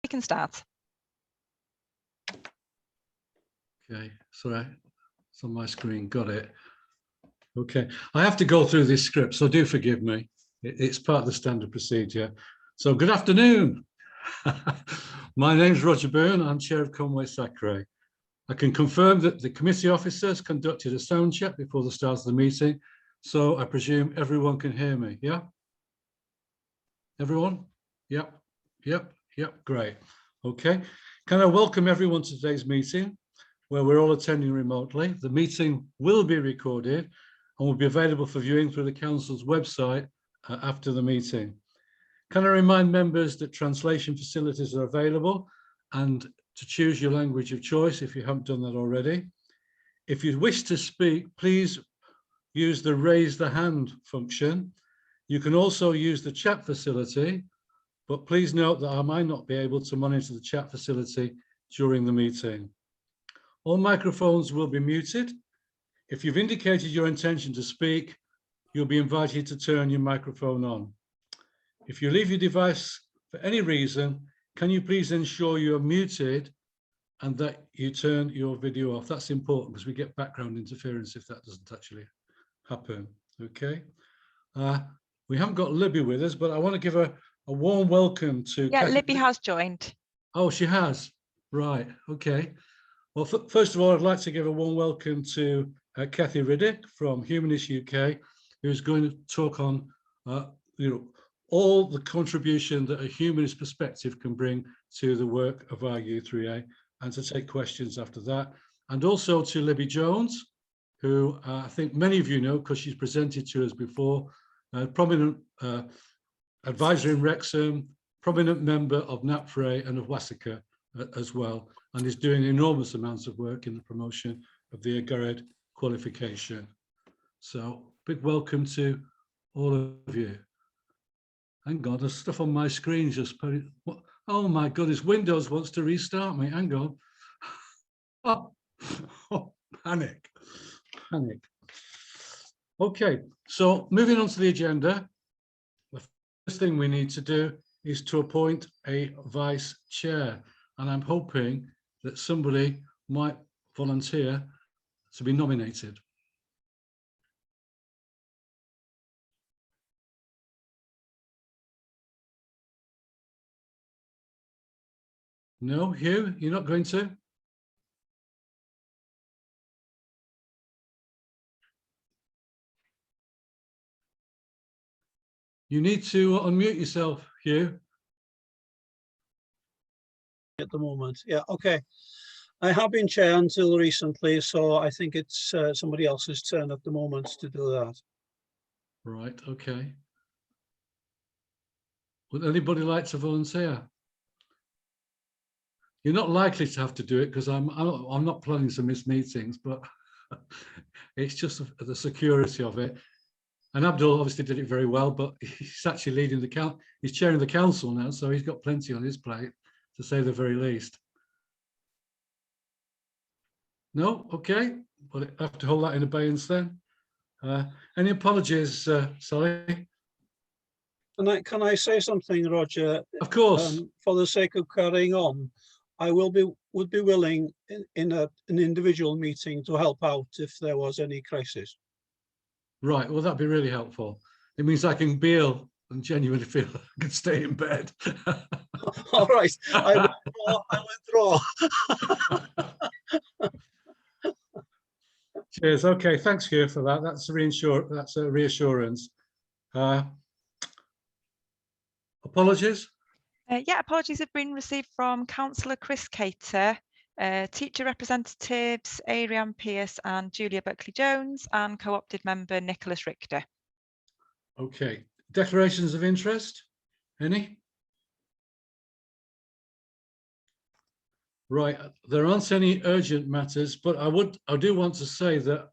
We can start. Okay, sorry, it's on my screen, got it. Okay, I have to go through this script, so do forgive me. It's part of the standard procedure. So good afternoon. My name's Roger Byrne, I'm Chair of Conwy SACRE. I can confirm that the committee officers conducted a sound check before the start of the meeting, so I presume everyone can hear me, yeah? Everyone? Yep, great. Okay, can I welcome everyone to today's meeting, where we're all attending remotely. The meeting will be recorded and will be available for viewing through the Council's website after the meeting. Can I remind members that translation facilities are available and to choose your language of choice if you haven't done that already. If you wish to speak, please use the raise the hand function. You can also use the chat facility, but please note that I might not be able to monitor the chat facility during the meeting. All microphones will be muted. If you've indicated your intention to speak, you'll be invited to turn your microphone on. If you leave your device for any reason, can you please ensure you're muted and that you turn your video off? That's important because we get background interference if that doesn't actually happen. Okay. We haven't got Libby with us, but I want to give a warm welcome to Kathy. Libby has joined. Oh, she has. Right. Okay. Well, first of all, I'd like to give a warm welcome to Kathy Riddick from Humanist UK, who's going to talk on all the contribution that a humanist perspective can bring to the work of our U3A, and to take questions after that. And also to Libby Jones, who I think many of you know because she's presented to us before, a prominent advisor in Wrexham, prominent member of NAPFRE and of SACRE as well, and is doing enormous amounts of work in the promotion of the AGARED qualification. So big welcome to all of you. Hang on, there's stuff on my screen just put it. Oh my goodness, Windows wants to restart me. Hang on. Oh, panic. Okay, so moving on to the agenda. The first thing we need to do is to appoint a vice chair. And I'm hoping that somebody might volunteer to be nominated. No, Hugh, you're not going to? You need to unmute yourself, Hugh. At the moment, yeah, okay. I have been chair until recently, so I think it's somebody else's turn at the moment to do that. Right, okay. Would anybody like to volunteer? You're not likely to have to do it because I'm not planning to miss meetings, but it's just the security of it. And Abdul obviously did it very well, but he's actually leading the council. He's chairing the council now, so he's got plenty on his plate, to say the very least. No, okay. Well, I have to hold that in abeyance then. Any apologies, Sally? Can I say something, Roger? Of course. For the sake of carrying on, I would be willing in an individual meeting to help out if there was any crisis. Right, well, that'd be really helpful. It means I can bail and genuinely feel I can stay in bed. All right, I withdraw. Cheers. Okay, thanks, Hugh, for that. That's a reassurance. Apologies? Apologies have been received from Councillor Chris Cater, teacher representatives Ariane Pierce and Julia Buckley-Jones, and co-opted member Nicholas Richter. Okay, declarations of interest, any? Right, there aren't any urgent matters, but I do want to say that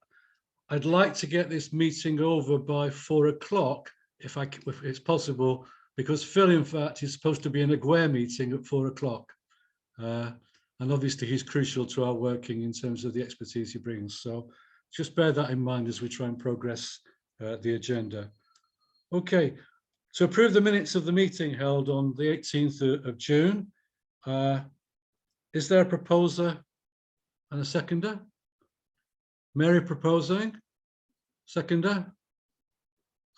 I'd like to get this meeting over by 4 o'clock, if it's possible, because Phil, in fact, is supposed to be in a GWARE meeting at 4 o'clock. And obviously he's crucial to our working in terms of the expertise he brings. So just bear that in mind as we try and progress the agenda. Okay, to approve the minutes of the meeting held on the 18th of June, Is there a proposer and a seconder? Mary proposing, seconder.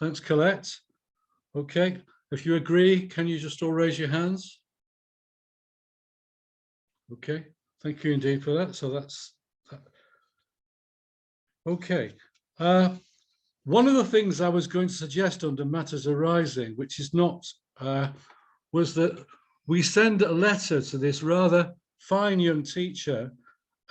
Thanks, Colette. Okay, if you agree, can you just all raise your hands? Okay, thank you indeed for that. So that's that. Okay. One of the things I was going to suggest under matters arising, which is not, was that we send a letter to this rather fine young teacher,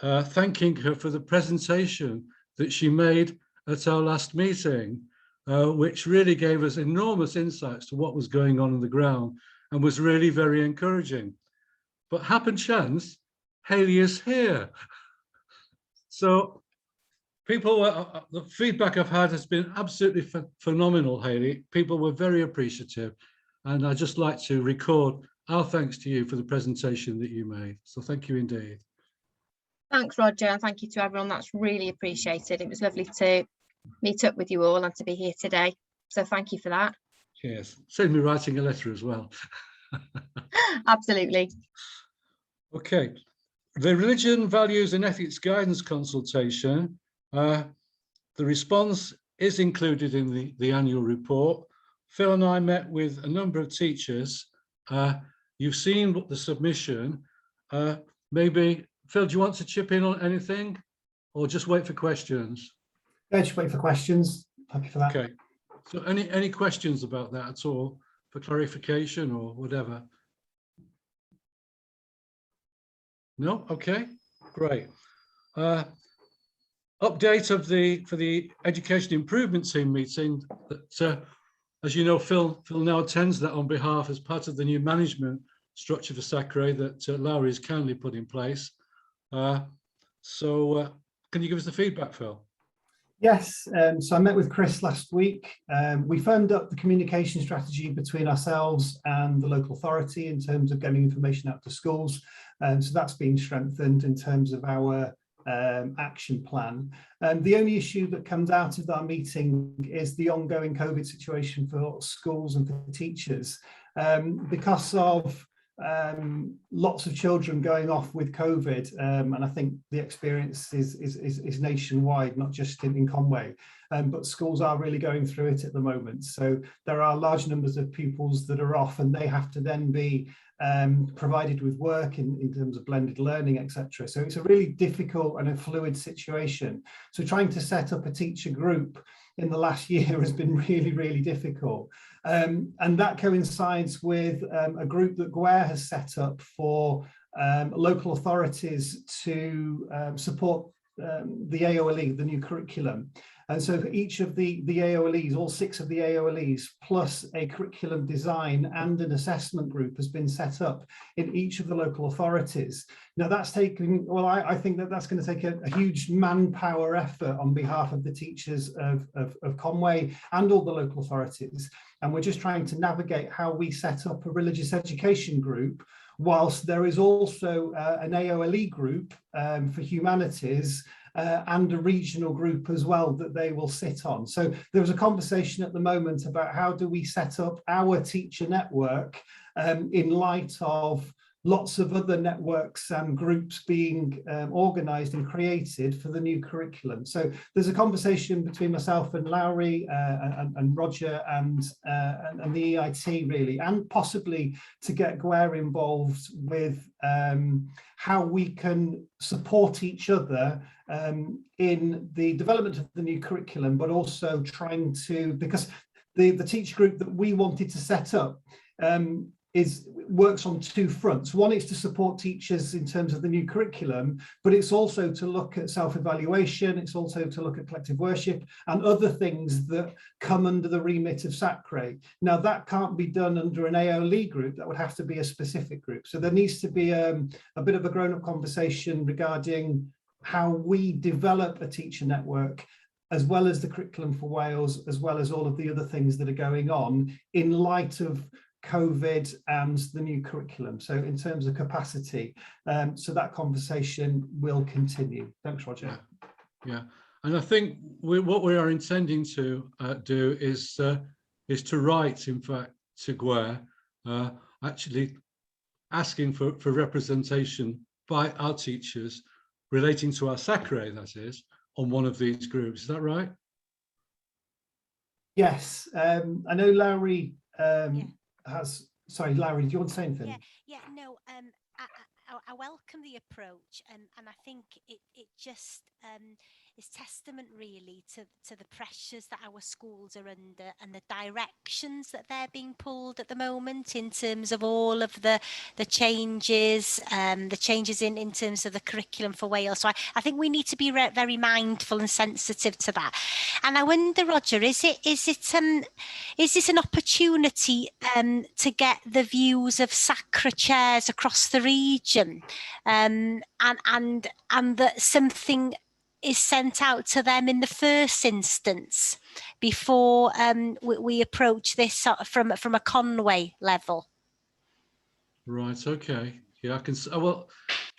thanking her for the presentation that she made at our last meeting, which really gave us enormous insights to what was going on the ground and was really very encouraging. But happen chance, Hayley is here. So people, the feedback I've had has been absolutely phenomenal, Hayley. People were very appreciative. And I'd just like to record our thanks to you for the presentation that you made. So thank you indeed. Thanks, Roger, and thank you to everyone. That's really appreciated. It was lovely to meet up with you all and to be here today. So thank you for that. Yes, saved me writing a letter as well. Absolutely. Okay, the Religion, Values and Ethics Guidance Consultation, the response is included in the annual report. Phil and I met with a number of teachers. You've seen the submission. Maybe, Phil, do you want to chip in on anything or just wait for questions? Yeah, just wait for questions. Thank you for that. Okay, so any questions about that at all for clarification or whatever? No? Okay, great. Update of for the Education Improvement Team meeting that, as you know, Phil now attends that on behalf as part of the new management structure for SACRE that Lowry has kindly put in place. So can you give us the feedback, Phil? Yes, so I met with Chris last week. We firmed up the communication strategy between ourselves and the local authority in terms of getting information out to schools. So that's been strengthened in terms of our action plan. The only issue that comes out of our meeting is the ongoing COVID situation for schools and for teachers. Because of lots of children going off with COVID, and I think the experience is nationwide, not just in Conwy, but schools are really going through it at the moment. So there are large numbers of pupils that are off, and they have to then be provided with work in terms of blended learning, etc. So it's a really difficult and a fluid situation. So trying to set up a teacher group in the last year has been really, really difficult. And that coincides with a group that GWARE has set up for local authorities to support the AOLE, the new curriculum. And so for each of the AOLEs, all 6 of the AOLEs, plus a curriculum design and an assessment group has been set up in each of the local authorities. Now that's taken, well, I think that's going to take a huge manpower effort on behalf of the teachers of Conwy and all the local authorities. And we're just trying to navigate how we set up a religious education group, whilst there is also an AOLE group for humanities, and a regional group as well that they will sit on. So there was a conversation at the moment about how do we set up our teacher network in light of lots of other networks and groups being organised and created for the new curriculum. So there's a conversation between myself and Lowry and Roger and the EIT really, and possibly to get GWARE involved with how we can support each other in the development of the new curriculum, but also trying to, because the teacher group that we wanted to set up works on 2 fronts. One is to support teachers in terms of the new curriculum, but it's also to look at self-evaluation, it's also to look at collective worship and other things that come under the remit of SACRE. Now that can't be done under an AOLE group, that would have to be a specific group. So there needs to be a bit of a grown-up conversation regarding how we develop a teacher network, as well as the curriculum for Wales, as well as all of the other things that are going on in light of COVID and the new curriculum. So in terms of capacity, so that conversation will continue. Thanks, Roger. Yeah. And I think what we are intending to do is to write, in fact, to GWARE, actually asking for representation by our teachers relating to our SACRE, that is, on one of these groups. Is that right? Yes, I know Larry has. Sorry, Larry, do you want to say anything? No. I welcome the approach, and I think it just is testament really to the pressures that our schools are under and the directions that they're being pulled at the moment in terms of all of the changes, in terms of the curriculum for Wales. So I think we need to be very mindful and sensitive to that. And I wonder, Roger, is this an opportunity to get the views of SACRE chairs across the region, and that something is sent out to them in the first instance before we approach this from a Conwy level? Right. Okay. Yeah, I can. Well,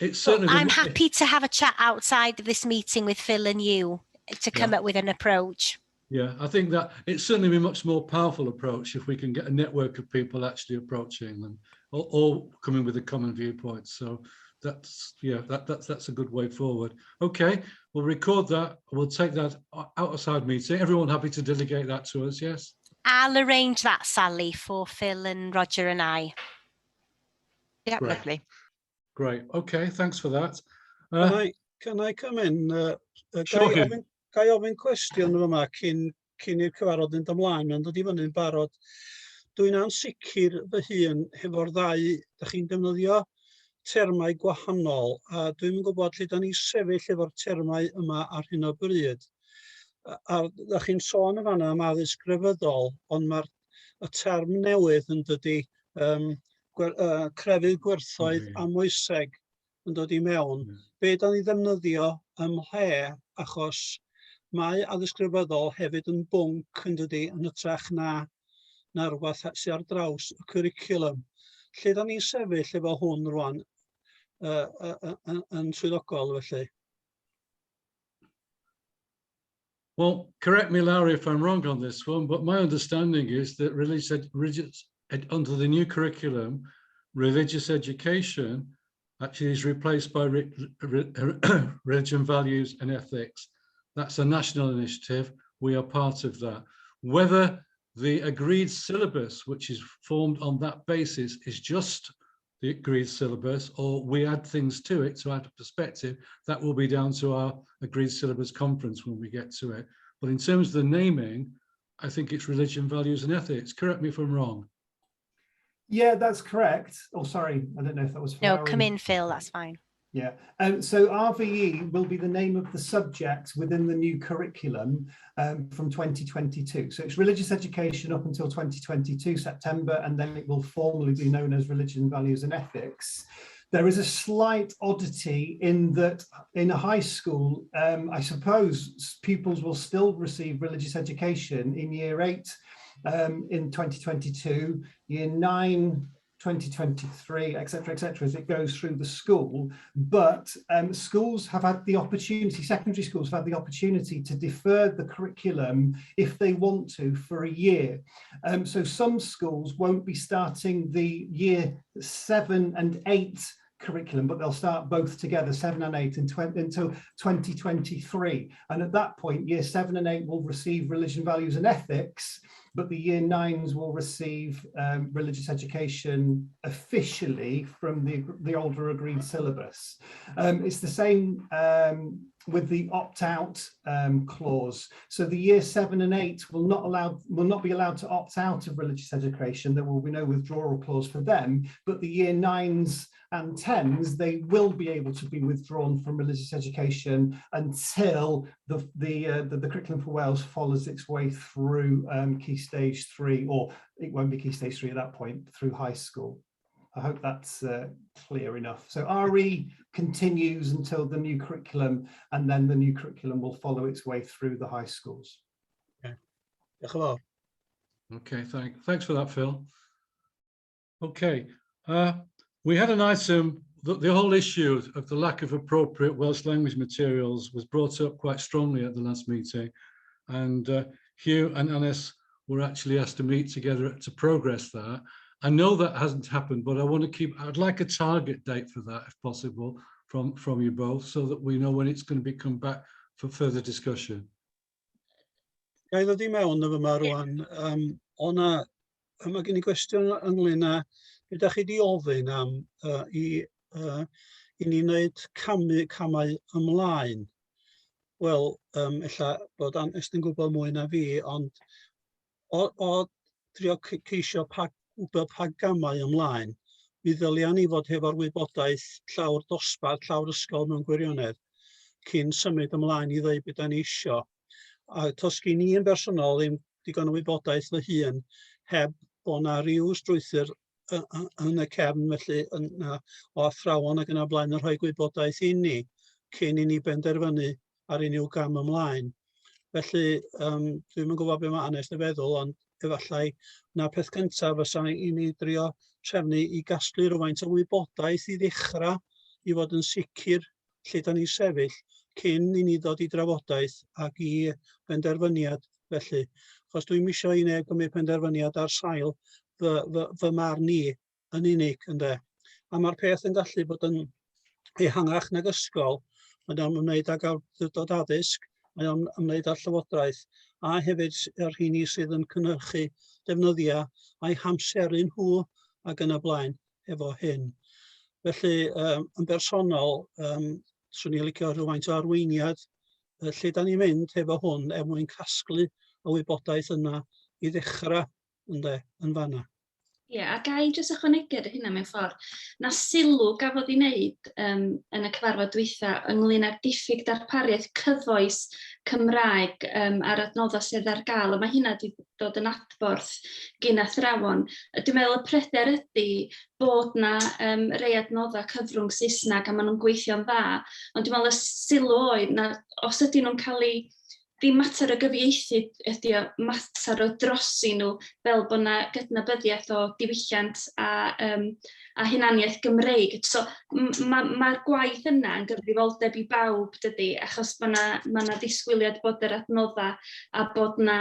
it's certainly. I'm happy to have a chat outside of this meeting with Phil and you to come up with an approach. Yeah, I think that it's certainly a much more powerful approach if we can get a network of people actually approaching them, all coming with a common viewpoint. So that's a good way forward. Okay, we'll record that. We'll take that outside meeting. Everyone happy to delegate that to us? Yes. I'll arrange that, Sally, for Phil and Roger and I. Yeah, Great. Lovely. Great. Okay, thanks for that. Can I come in? Sure. Ga I ofyn cwestiwn yma cyn i'r cyfarfod yn ymlaen, mae'n dod i fyny'n barod. Dwi'n ansicr fy hun hefo'r ddau, da chi'n defnyddio termau gwahanol, a dwi'n gwybod lle da ni sefyll efo'r termau yma ar hyn o bryd. A da chi'n sôn yn fanna am addysg grefyddol, ond mae'r term newydd yn dydi crefydd gwerthoedd amwyseg yn dod i mewn. Be da ni ddefnyddio ym mhle, achos mae addysg grefyddol hefyd yn bwnc yn dydi, yn hytrach na rhywbeth sydd ar draws y cwricwlwm. Lle da ni'n sefyll efo hwn rwan yn swyddogol felly? Well, correct me, Larry, if I'm wrong on this one, but my understanding is that under the new curriculum, religious education actually is replaced by religion, values and ethics. That's a national initiative. We are part of that. Whether the agreed syllabus, which is formed on that basis, is just the agreed syllabus, or we add things to it to add a perspective, that will be down to our agreed syllabus conference when we get to it. But in terms of the naming, I think it's religion, values and ethics. Correct me if I'm wrong. Yeah, that's correct. Oh, sorry, I don't know if that was. No, come in, Phil, that's fine. Yeah, so RVE will be the name of the subject within the new curriculum from 2022. So it's religious education up until 2022 September, and then it will formally be known as religion, values and ethics. There is a slight oddity in that in a high school, I suppose pupils will still receive religious education in year 8 in 2022, year 9, 2023, etc., as it goes through the school. But schools have had the opportunity, secondary schools have had the opportunity to defer the curriculum if they want to for a year. So some schools won't be starting the year 7 and 8 curriculum, but they'll start both together, 7 and 8 until 2023. And at that point, year 7 and 8 will receive religion, values and ethics, but the year 9s will receive religious education officially from the older agreed syllabus. It's the same with the opt-out clause. So the year 7 and 8 will not be allowed to opt out of religious education. There will be no withdrawal clause for them, but the year 9s and 10s, they will be able to be withdrawn from religious education until the curriculum for Wales follows its way through Key Stage 3, or it won't be Key Stage 3 at that point, through high school. I hope that's clear enough. So RE continues until the new curriculum, and then the new curriculum will follow its way through the high schools. Okay, hello. Okay, thanks for that, Phil. Okay, we had an item, the whole issue of the lack of appropriate Welsh language materials was brought up quite strongly at the last meeting, and Hugh and Annis were actually asked to meet together to progress that. I know that hasn't happened, but I'd like a target date for that, if possible, from you both, so that we know when it's going to come back for further discussion. Gai ddod I mewn efo yma rwan, mae gen I gwestiwn ynglyn â, ydych chi di ofyn am i ni wneud camau ymlaen. Wel, ella bod Anest yn gwybod mwy na fi, ond o drio ceisio gwybod pa gamau ymlaen, mi ddylia ni fod hefo'r wybodaeth llawr dosbarth, llawr ysgol mewn gwirionedd, cyn symud ymlaen i ddweud beth da ni isio. A tos gen i yn bersonol ddim digon o wybodaeth fy hun, heb bod na ryw strwythur yn y cefn, felly o athrawon ac yn y blaen yn rhoi gwybodaeth i ni, cyn i ni benderfynu ar unrhyw gam ymlaen. Felly, dwi'm yn gwybod beth mae Anest yn feddwl, ond efallai na peth cyntaf fysa i ni drio trefnu i gasglu rhywfaint o wybodaeth i ddechrau i fod yn sicr lle da ni sefyll cyn i ni ddod i drafodaeth ac i benderfyniad felly. Achos dwi'm isio i neb gymryd penderfyniad ar sail fy marn ni yn unig, ynde. A mae'r peth yn gallu bod yn ehangach nag ysgol, mae'n ymwneud ag awdurdod addysg, mae'n ymwneud â'r llywodraeth, a hefyd yr rheini sydd yn cynhyrchu defnyddiau a'i hamseru nhw ac yn y blaen efo hyn. Felly, yn bersonol, swn i'n licio rhywfaint o arweiniad lle da ni'n mynd efo hwn mwyn casglu y wybodaeth yna i ddechrau yn fanna. Ie, a gai jyst ychwanegu ar hynna mewn ffordd. Na sylw gafodd I wneud yn y cyfarfod dwytha ynglyn â'r diffyg darpariaeth cyfoes Cymraeg ar adnoddau sydd ar gael, a mae hynna wedi dod yn adborth gyn athrawon. Dwi'n meddwl y pryder ydy bod na rei adnoddau cyfrwng Saesnag a maen nhw'n gweithio'n dda, ond dwi'n meddwl y sylw oedd na os ydyn nhw'n cael ei ddim mater o gyfieithu ydy o mater o drosi nhw fel bod yna gydnabyddiaeth o diwylliant a hunaniaeth Gymreig. So mae'r gwaith yna yn gyfrifoldeb I bawb dydy, achos mae yna ddisgwyliad bod yr adnoddau a bod yna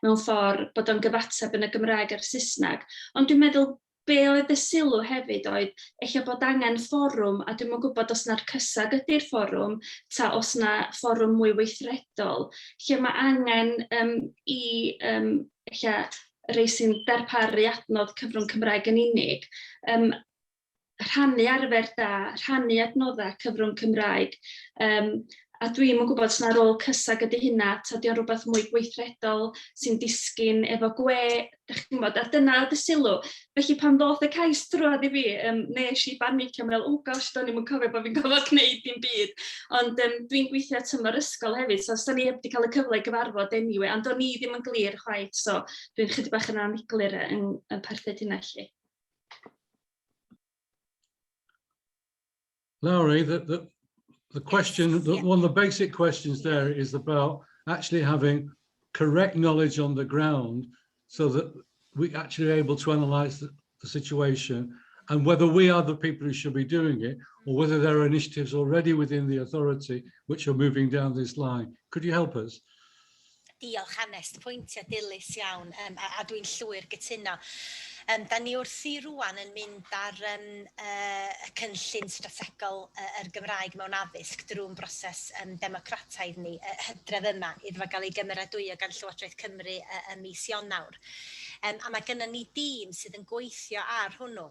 mewn ffordd bod o'n gyfateb yn y Gymraeg a'r Saesnag. Ond dwi'n meddwl be oedd y sylw hefyd oedd eich bod angen fforwm, a dwi'n gwybod os na'r CYSAG ydy'r fforwm, ta os na fforwm mwy weithredol, lle mae angen eich rhai sy'n darparu adnodd cyfrwng Cymraeg yn unig, rhannu arfer da, rhannu adnoddau cyfrwng Cymraeg, a dwi'n gwybod os na rôl CYSAG ydy hynna, ta di o'n rhywbeth mwy gweithredol sy'n disgyn efo gwe, a dyna oedd y sylw. Felly pan ddoth y cais drwodd I fi, nes I banicio, meddwl, oh gosh, do'n I'm yn cofio bod fi'n gofod gwneud dim byd. Ond dwi'n gweithio tymor ysgol hefyd, so os da ni heb di cael y cyfle I gyfarfod anyway, ond do'n I ddim yn glir chwaith, so dwi'n chydig bach yn aniglir yn parthed hynna lle. Lowry, the question, one of the basic questions there is about actually having correct knowledge on the ground so that we actually are able to analyse the situation and whether we are the people who should be doing it or whether there are initiatives already within the authority which are moving down this line. Could you help us? Diolch Anest, pwyntiau dilys iawn, a dwi'n llwyr gytuno. Da ni wrthi rwan yn mynd ar y cynllun strategol yr Gymraeg mewn addysg drwy'n broses democrataidd ni, hydref yma, iddo gael ei gymeradwyo gan Llywodraeth Cymru ym mis Ionawr. A mae gennym ni dîm sydd yn gweithio ar hwnnw.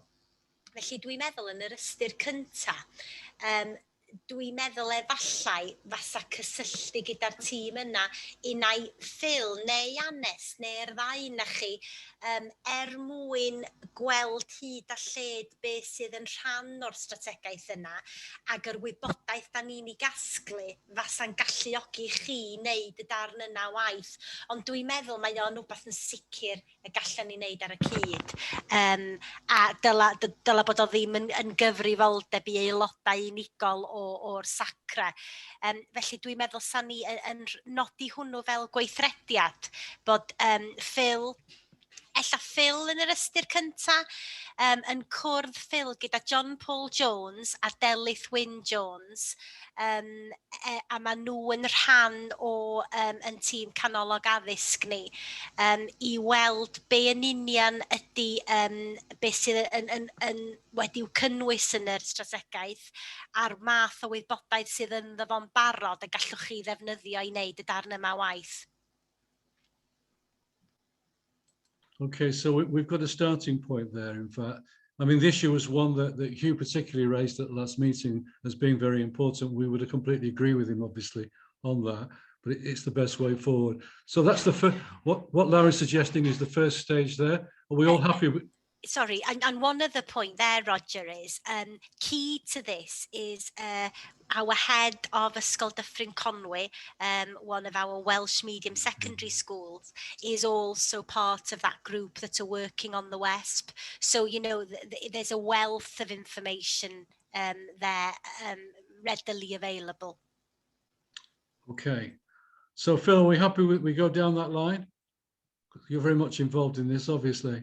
Felly dwi'n meddwl yn yr ystyr cyntaf, dwi'n meddwl efallai fasa cysylltu gyda'r tîm yna unai Phil neu Anest neu'r ddau na chi mwyn gweld hyd a lled beth sydd yn rhan o'r strategaeth yna ac yr wybodaeth da ni'n ei gasglu fasa'n galluogi chi wneud y darn yna waith. Ond dwi'n meddwl mae o'n rhywbeth yn sicr y gallen ni wneud ar y cyd. A dyla bod o ddim yn gyfrifoldeb I aelodau unigol o'r SACRE. Felly dwi'n meddwl sa'n ni yn nodi hwnnw fel gweithrediad bod Phil ella Phil yn yr ystyr cynta, yn cwrdd Phil gyda John Paul Jones a Delyth Wyn Jones, a maen nhw yn rhan o yn tîm canolog addysg ni, i weld be yn union ydy be sydd wedi'w cynnwys yn yr strategaeth a'r math o wybodaeth sydd yn ddo'n barod y gallwch chi ddefnyddio i wneud y darn yma waith. Okay, so we've got a starting point there, in fact. I mean, the issue was one that Hugh particularly raised at the last meeting as being very important. We would completely agree with him, obviously, on that, but it's the best way forward. So that's the first, what Larry's suggesting is the first stage there. Are we all happy with? Sorry, and one other point there, Roger, is key to this is our head of Ysgol Dyffryn Conwy, one of our Welsh medium secondary schools, is also part of that group that are working on the WESP. So, you know, there's a wealth of information there readily available. Okay, so Phil, are we happy with we go down that line? You're very much involved in this, obviously.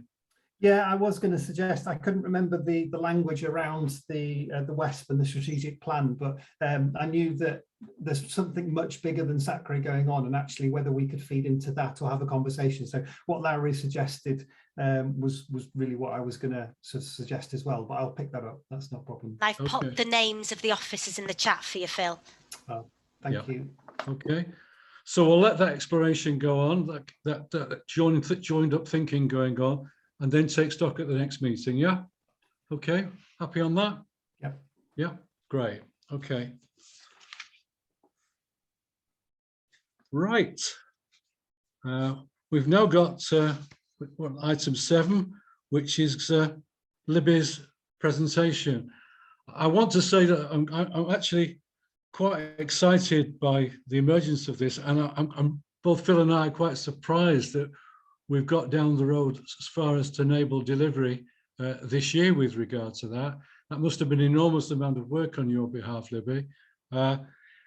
Yeah, I was going to suggest, I couldn't remember the language around the WESP and the strategic plan, but I knew that there's something much bigger than SACRE going on, and actually whether we could feed into that or have a conversation. So what Larry suggested was really what I was going to sort of suggest as well, but I'll pick that up. That's no problem. I've popped the names of the officers in the chat for you, Phil. Oh, thank you. Okay. So we'll let that exploration go on, that joined up thinking going on, and then take stock at the next meeting. Yeah. Okay. Happy on that? Yeah. Yeah. Great. Okay. Right. We've now got item 7, which is Libby's presentation. I want to say that I'm actually quite excited by the emergence of this, and I'm both Phil and I are quite surprised that we've got down the road as far as to enable delivery this year with regard to that. That must have been an enormous amount of work on your behalf, Libby.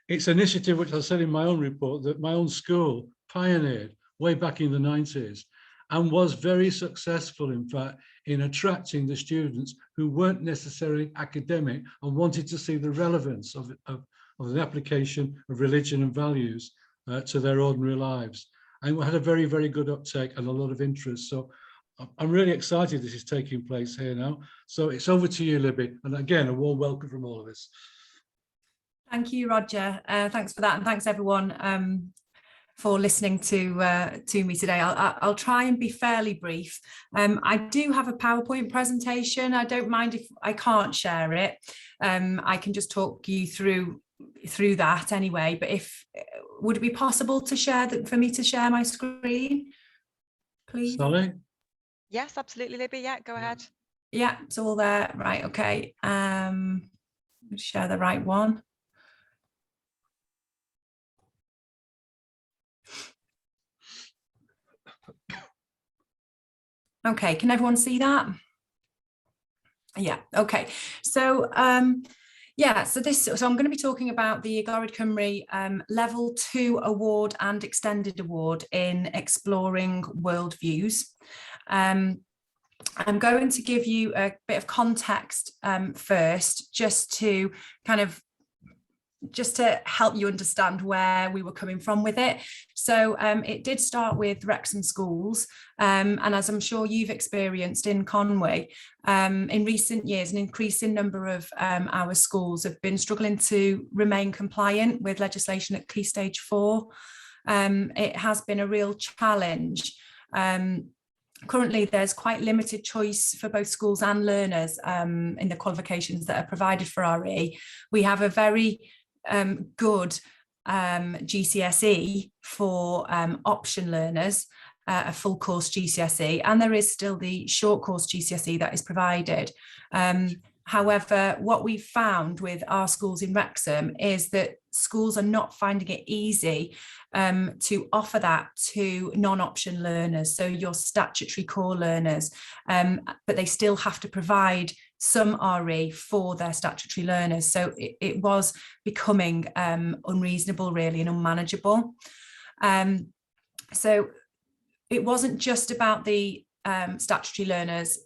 It's an initiative which I said in my own report that my own school pioneered way back in the 90s and was very successful, in fact, in attracting the students who weren't necessarily academic and wanted to see the relevance of the application of religion and values to their ordinary lives. And we had a very, very good uptake and a lot of interest. So I'm really excited this is taking place here now. So it's over to you, Libby. And again, a warm welcome from all of us. Thank you, Roger. Thanks for that. And thanks everyone for listening to me today. I'll try and be fairly brief. I do have a PowerPoint presentation. I don't mind if I can't share it. I can just talk you through that anyway, but would it be possible to share for me to share my screen, please? Sally? Yes, absolutely, Libby. Yeah, go ahead. Yeah, it's all there. Right, okay. Share the right one. Okay, can everyone see that? Yeah, okay. So yeah, so I'm going to be talking about the Agorad Cymru Level 2 Award and Extended Award in Exploring Worldviews. I'm going to give you a bit of context first, just to help you understand where we were coming from with it. So it did start with Wrexham schools, and as I'm sure you've experienced in Conwy, in recent years, an increasing number of our schools have been struggling to remain compliant with legislation at Key Stage 4. It has been a real challenge. Currently, there's quite limited choice for both schools and learners in the qualifications that are provided for RE. We have a very good GCSE for option learners, a full course GCSE, and there is still the short course GCSE that is provided. However, what we've found with our schools in Wrexham is that schools are not finding it easy to offer that to non-option learners, so your statutory core learners, but they still have to provide some RE for their statutory learners. So it was becoming unreasonable, really, and unmanageable. So it wasn't just about the statutory learners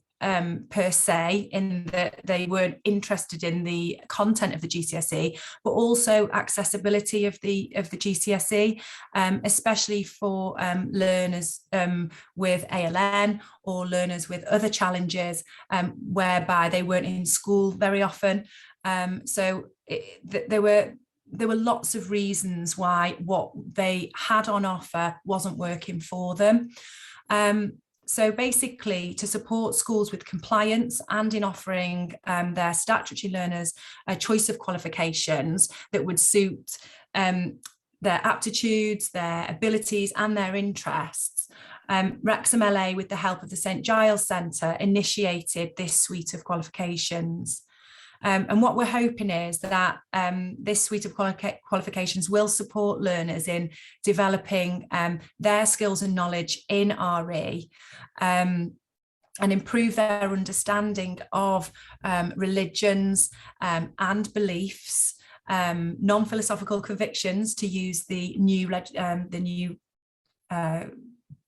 per se, in that they weren't interested in the content of the GCSE, but also accessibility of the GCSE, especially for learners with ALN or learners with other challenges, whereby they weren't in school very often. There were lots of reasons why what they had on offer wasn't working for them. So basically, to support schools with compliance and in offering their statutory learners a choice of qualifications that would suit their aptitudes, their abilities and their interests, Wrexham LA, with the help of the St Giles Centre, initiated this suite of qualifications. And what we're hoping is that this suite of qualifications will support learners in developing their skills and knowledge in RE, and improve their understanding of religions and beliefs, non-philosophical convictions, to use the new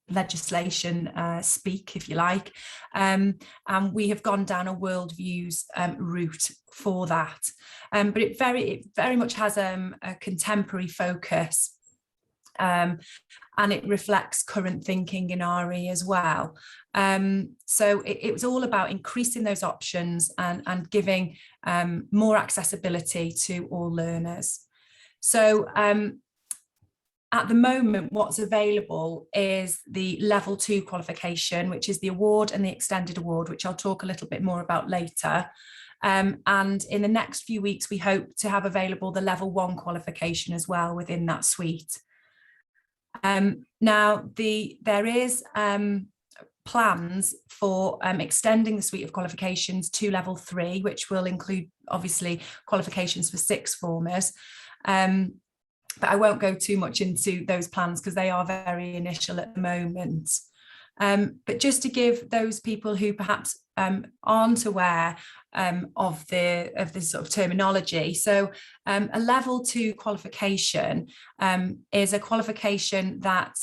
legislation speak, if you like, and we have gone down a worldviews route for that, but it very much has a contemporary focus, and it reflects current thinking in RE as well. So it was all about increasing those options and giving more accessibility to all learners. So at the moment, what's available is the level 2 qualification, which is the award and the extended award, which I'll talk a little bit more about later. And in the next few weeks, we hope to have available the level 1 qualification as well within that suite. Now, there is plans for extending the suite of qualifications to level 3, which will include, obviously, qualifications for sixth formers. But I won't go too much into those plans because they are very initial at the moment. But just to give those people who perhaps aren't aware of this sort of terminology, so a level 2 qualification is a qualification that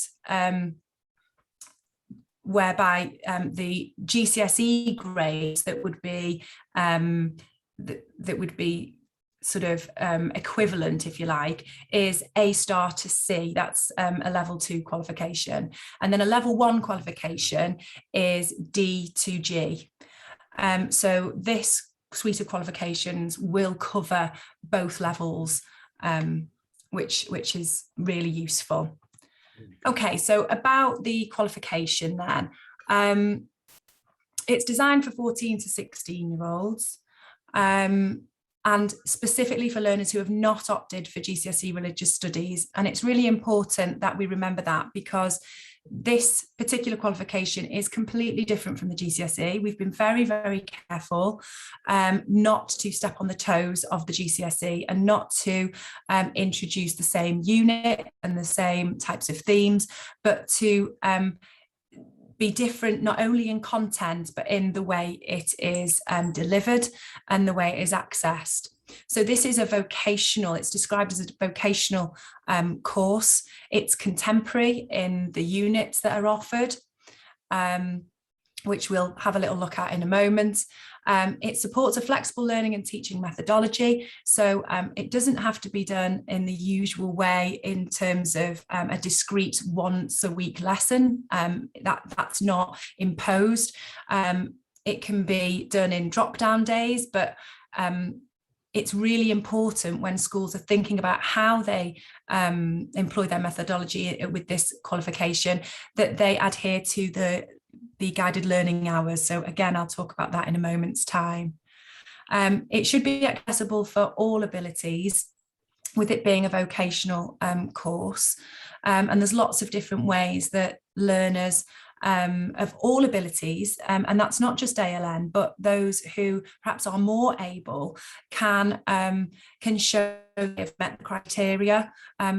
whereby the GCSE grades that would be sort of equivalent, if you like, is A* to C. That's a level 2 qualification. And then a level 1 qualification is D to G. So this suite of qualifications will cover both levels, which is really useful. Okay, so about the qualification then. It's designed for 14 to 16-year-olds. And specifically for learners who have not opted for GCSE religious studies. And it's really important that we remember that, because this particular qualification is completely different from the GCSE. We've been very, very careful not to step on the toes of the GCSE and not to introduce the same unit and the same types of themes, but to be different not only in content but in the way it is delivered and the way it is accessed. So this is a vocational, it's described as a vocational course. It's contemporary in the units that are offered, which we'll have a little look at in a moment. It supports a flexible learning and teaching methodology. So it doesn't have to be done in the usual way in terms of a discrete once a week lesson. That's not imposed. It can be done in drop-down days, but it's really important when schools are thinking about how they employ their methodology with this qualification that they adhere to the guided learning hours. So again, I'll talk about that in a moment's time. It should be accessible for all abilities, with it being a vocational course. And there's lots of different ways that learners of all abilities, and that's not just ALN, but those who perhaps are more able can show they've met the criteria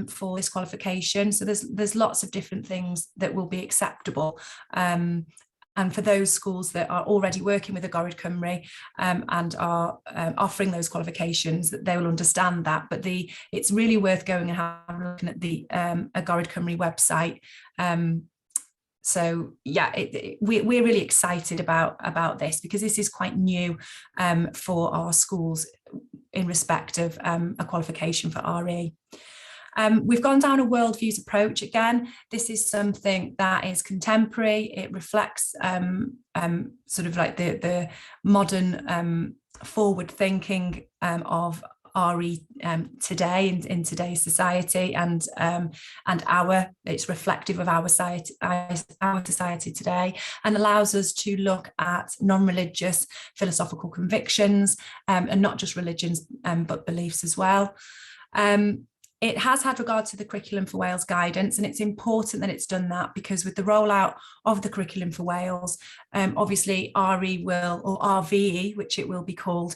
for this qualification. So there's lots of different things that will be acceptable. And for those schools that are already working with Agorad Cymru and are offering those qualifications, that they will understand that. But it's really worth going and having a look at the Agorad Cymru website. So yeah, we're really excited about this, because this is quite new for our schools in respect of a qualification for RE. We've gone down a worldviews approach. Again, this is something that is contemporary. It reflects sort of like the modern forward thinking of RE today in today's society, and it's reflective of our society today, and allows us to look at non-religious philosophical convictions, and not just religions but beliefs as well. It has had regard to the Curriculum for Wales guidance, and it's important that it's done that, because with the rollout of the Curriculum for Wales, obviously RE will, or RVE, which it will be called,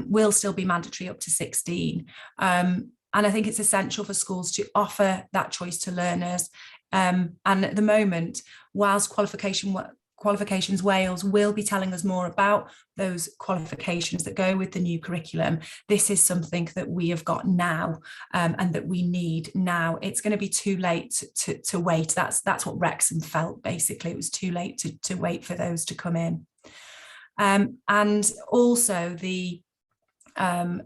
will still be mandatory up to 16. And I think it's essential for schools to offer that choice to learners. And at the moment, whilst Qualifications Wales will be telling us more about those qualifications that go with the new curriculum, this is something that we have got now, and that we need now. It's going to be too late to wait. That's what Wrexham felt, basically. It was too late to wait for those to come in. And also the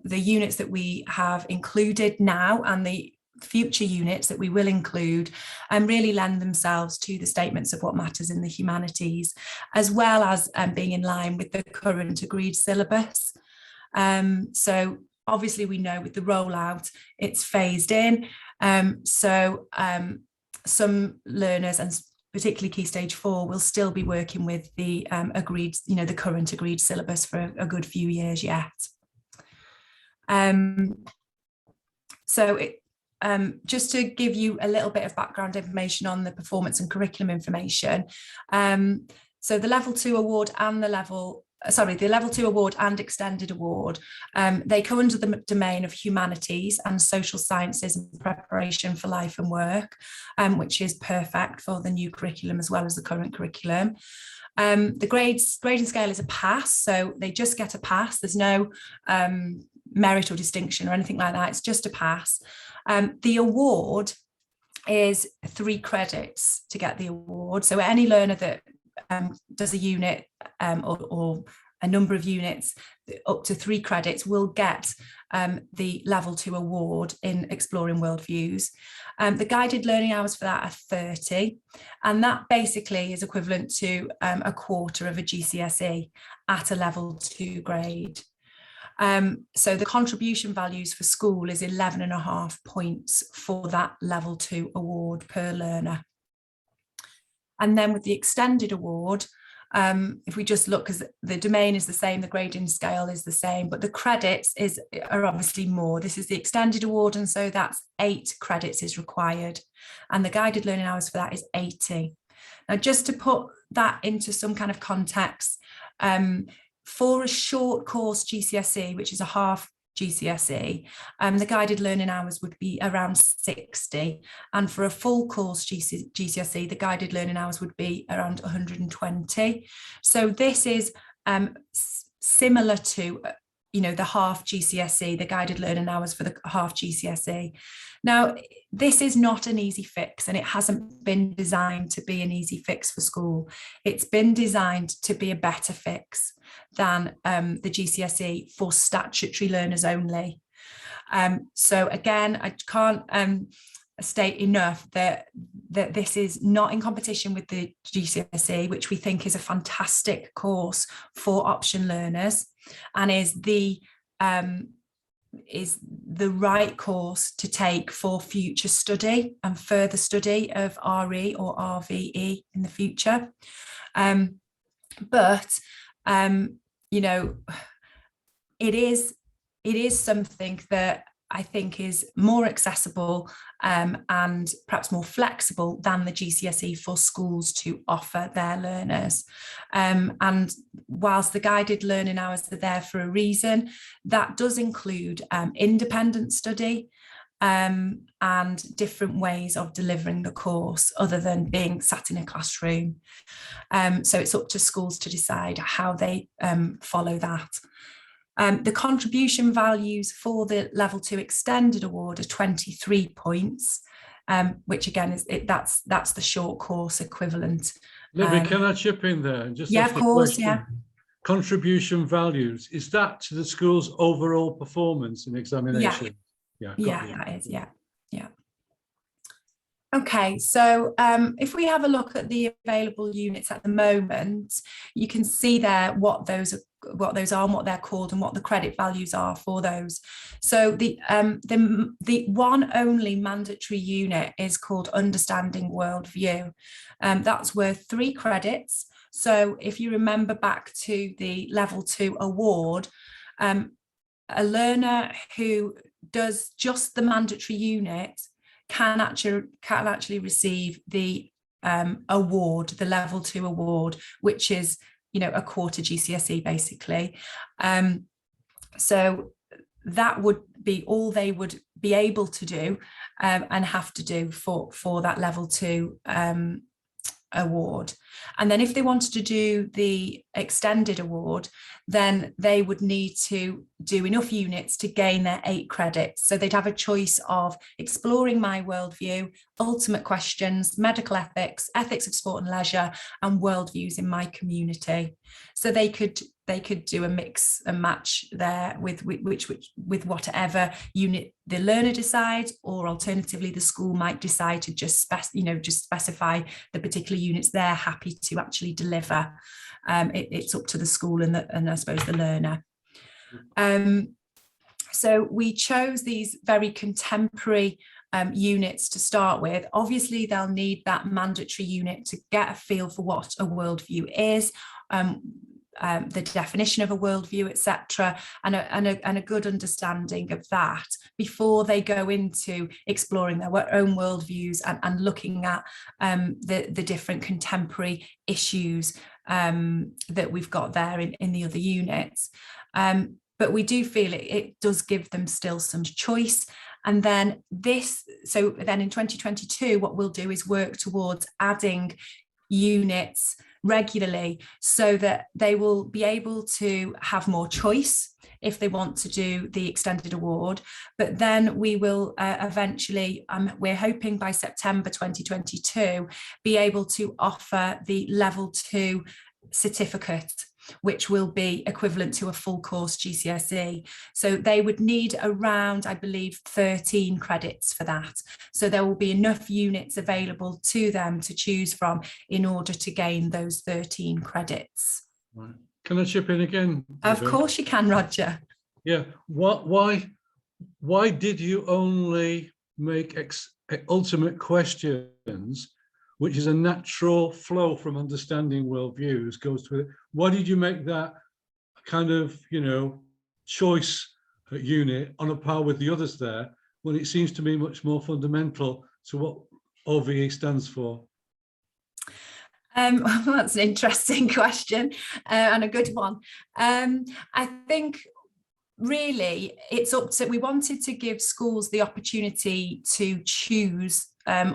units that we have included now, and the future units that we will include, really lend themselves to the statements of what matters in the humanities, as well as being in line with the current agreed syllabus. So obviously we know with the rollout it's phased in, so some learners, and particularly Key Stage 4, will still be working with the agreed, the current agreed syllabus for a good few years yet. Just to give you a little bit of background information on the performance and curriculum information. So the Level 2 award and the Level 2 award and extended award, they come under the domain of humanities and social sciences and preparation for life and work, which is perfect for the new curriculum as well as the current curriculum. The grading scale is a pass, so they just get a pass. There's no merit or distinction or anything like that. It's just a pass. The award is 3 credits to get the award. So any learner that does a unit or a number of units up to 3 credits will get the Level 2 award in Exploring Worldviews. The guided learning hours for that are 30, and that basically is equivalent to a quarter of a GCSE at a Level 2 grade. So the contribution values for school is 11.5 points for that Level 2 award per learner. And then with the extended award, if we just look, because the domain is the same, the grading scale is the same, but the credits are obviously more. This is the extended award, and so that's 8 credits is required, and the guided learning hours for that is 80. Now, just to put that into some kind of context, for a short course GCSE, which is a half GCSE, the guided learning hours would be around 60, and for a full course GCSE, the guided learning hours would be around 120. So this is similar to the half GCSE, the guided learning hours for the half GCSE. Now, this is not an easy fix, and it hasn't been designed to be an easy fix for school. It's been designed to be a better fix than the GCSE for statutory learners only. So again, I can't state enough that this is not in competition with the GCSE, which we think is a fantastic course for option learners, and is the right course to take for future study and further study of RE or RVE in the future. But it is something that I think is more accessible and perhaps more flexible than the GCSE for schools to offer their learners. And whilst the guided learning hours are there for a reason, that does include independent study and different ways of delivering the course other than being sat in a classroom. So it's up to schools to decide how they follow that. The contribution values for the Level 2 extended award are 23 points. which again is that's the short course equivalent. Libby, can I chip in there and just Yeah, ask of a course, question? yeah. Contribution values, is that to the school's overall performance in examination? Yeah, That is, yeah. Okay, so if we have a look at the available units at the moment, you can see there what those are and what they're called and what the credit values are for those. So the one only mandatory unit is called Understanding Worldview. That's worth 3 credits. So if you remember back to the level 2 award, a learner who does just the mandatory unit can actually receive the award, the level 2 award, which is, you know, a quarter GCSE basically. So that would be all they would be able to do and have to do for that level 2 award. And then if they wanted to do the extended award, then they would need to do enough units to gain their 8 credits. So they'd have a choice of exploring my worldview, ultimate questions, medical ethics, ethics of sport and leisure, and worldviews in my community. So they could do a mix and match there with whatever unit the learner decides, or alternatively the school might decide to just specify the particular units they're happy to actually deliver. It's up to the school and I suppose the learner. So we chose these very contemporary units to start with. Obviously, they'll need that mandatory unit to get a feel for what a worldview is, the definition of a worldview, etc., and a good understanding of that before they go into exploring their own worldviews and looking at the different contemporary issues that we've got there in the other units. But we do feel it does give them still some choice. And then so then in 2022, what we'll do is work towards adding units regularly so that they will be able to have more choice if they want to do the extended award. But then we will eventually, we're hoping by September 2022, be able to offer the level 2 certificate, which will be equivalent to a full course GCSE. So they would need around, I believe, 13 credits for that. So there will be enough units available to them to choose from in order to gain those 13 credits. Right. Can I chip in again? Of course you can, Roger. Yeah. Why did you only make ultimate questions, which is a natural flow from understanding worldviews, goes to it? Why did you make that kind of, choice unit on a par with the others there, when it seems to me much more fundamental to what OVE stands for? Well, that's an interesting question and a good one. I think really it's up to, we wanted to give schools the opportunity to choose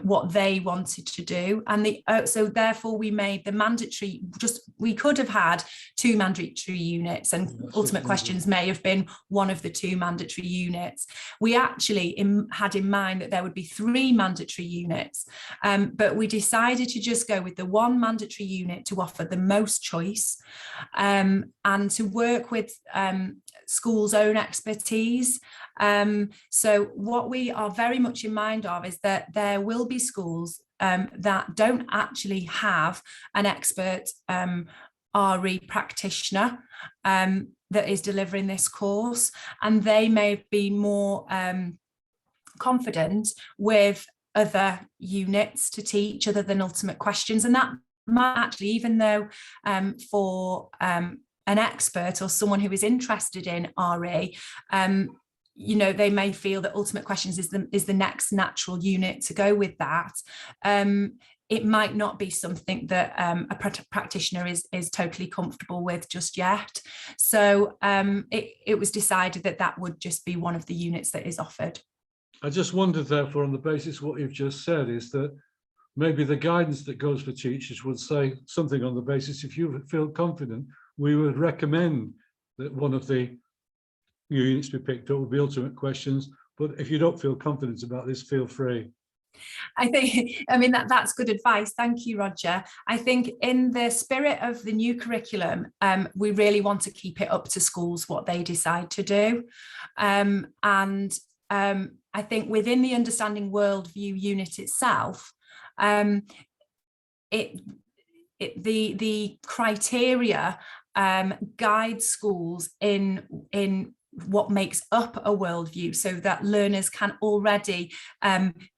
what they wanted to do, and so therefore we made the mandatory, we could have had 2 mandatory units, and ultimate questions may have been one of the 2 mandatory units. We actually had in mind that there would be 3 mandatory units, but we decided to just go with the 1 mandatory unit to offer the most choice, and to work with schools' own expertise. So what we are very much in mind of is that there will be schools that don't actually have an expert RE practitioner that is delivering this course, and they may be more confident with other units to teach other than ultimate questions. And that might actually, even though for an expert or someone who is interested in RE, they may feel that ultimate questions is the next natural unit to go with that. It might not be something that a practitioner is totally comfortable with just yet. So it was decided that would just be one of the units that is offered. I just wondered, therefore, on the basis of what you've just said, is that maybe the guidance that goes for teachers would say something on the basis, if you feel confident, we would recommend that one of the units be picked up would be ultimate questions. But if you don't feel confident about this, feel free. I think, I mean, that's good advice. Thank you, Roger. I think in the spirit of the new curriculum, we really want to keep it up to schools what they decide to do. I think within the Understanding Worldview unit itself, the criteria guide schools in what makes up a worldview, so that learners can already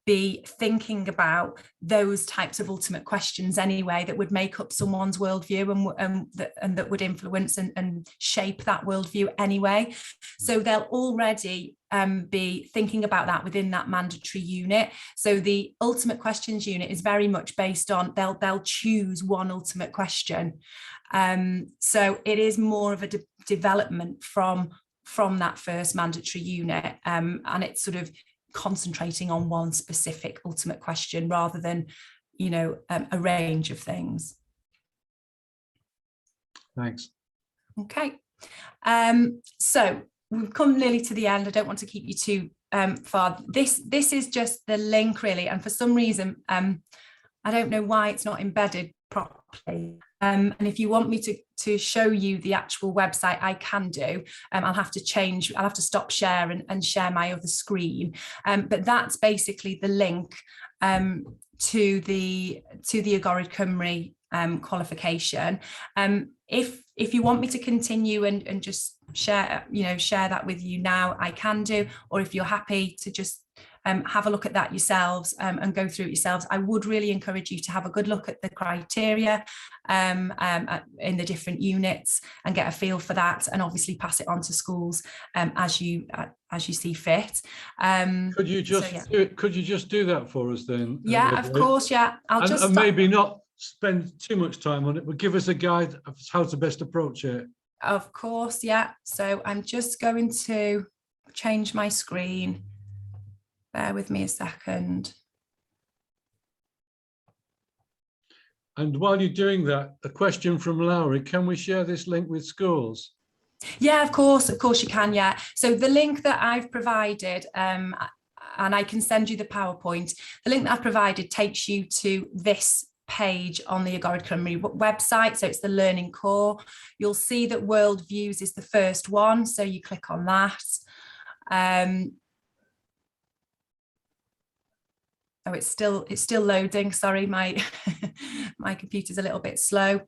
be thinking about those types of ultimate questions anyway that would make up someone's worldview and that would influence and shape that worldview anyway. So they'll already be thinking about that within that mandatory unit. So the ultimate questions unit is very much based on they'll choose one ultimate question. So it is more of a development from that first mandatory unit, and it's sort of concentrating on one specific ultimate question rather than, you know, a range of things. Thanks. Okay, so we've come nearly to the end. I don't want to keep you too far. This is just the link really, and for some reason I don't know why it's not embedded properly. And if you want me to show you the actual website, I can do. I'll have to stop share and share my other screen. But that's basically the link to the Agored Cymru qualification. If you want me to continue and just share that with you now, I can do. Or if you're happy to just have a look at that yourselves and go through it yourselves, I would really encourage you to have a good look at the criteria in the different units and get a feel for that, and obviously pass it on to schools as you see fit. Could you just do that for us then? Yeah, of course. Yeah, and maybe not spend too much time on it, but give us a guide of how to best approach it. Of course, yeah. So I'm just going to change my screen. Bear with me a second. And while you're doing that, a question from Lowry: can we share this link with schools? Yeah, of course you can. Yeah. So the link that I've provided, and I can send you the PowerPoint. The link that I've provided takes you to this page on the Agored Cymru website. So it's the Learning Core. You'll see that Worldviews is the first one. So you click on that. Oh, it's still loading. Sorry, my my computer's a little bit slow.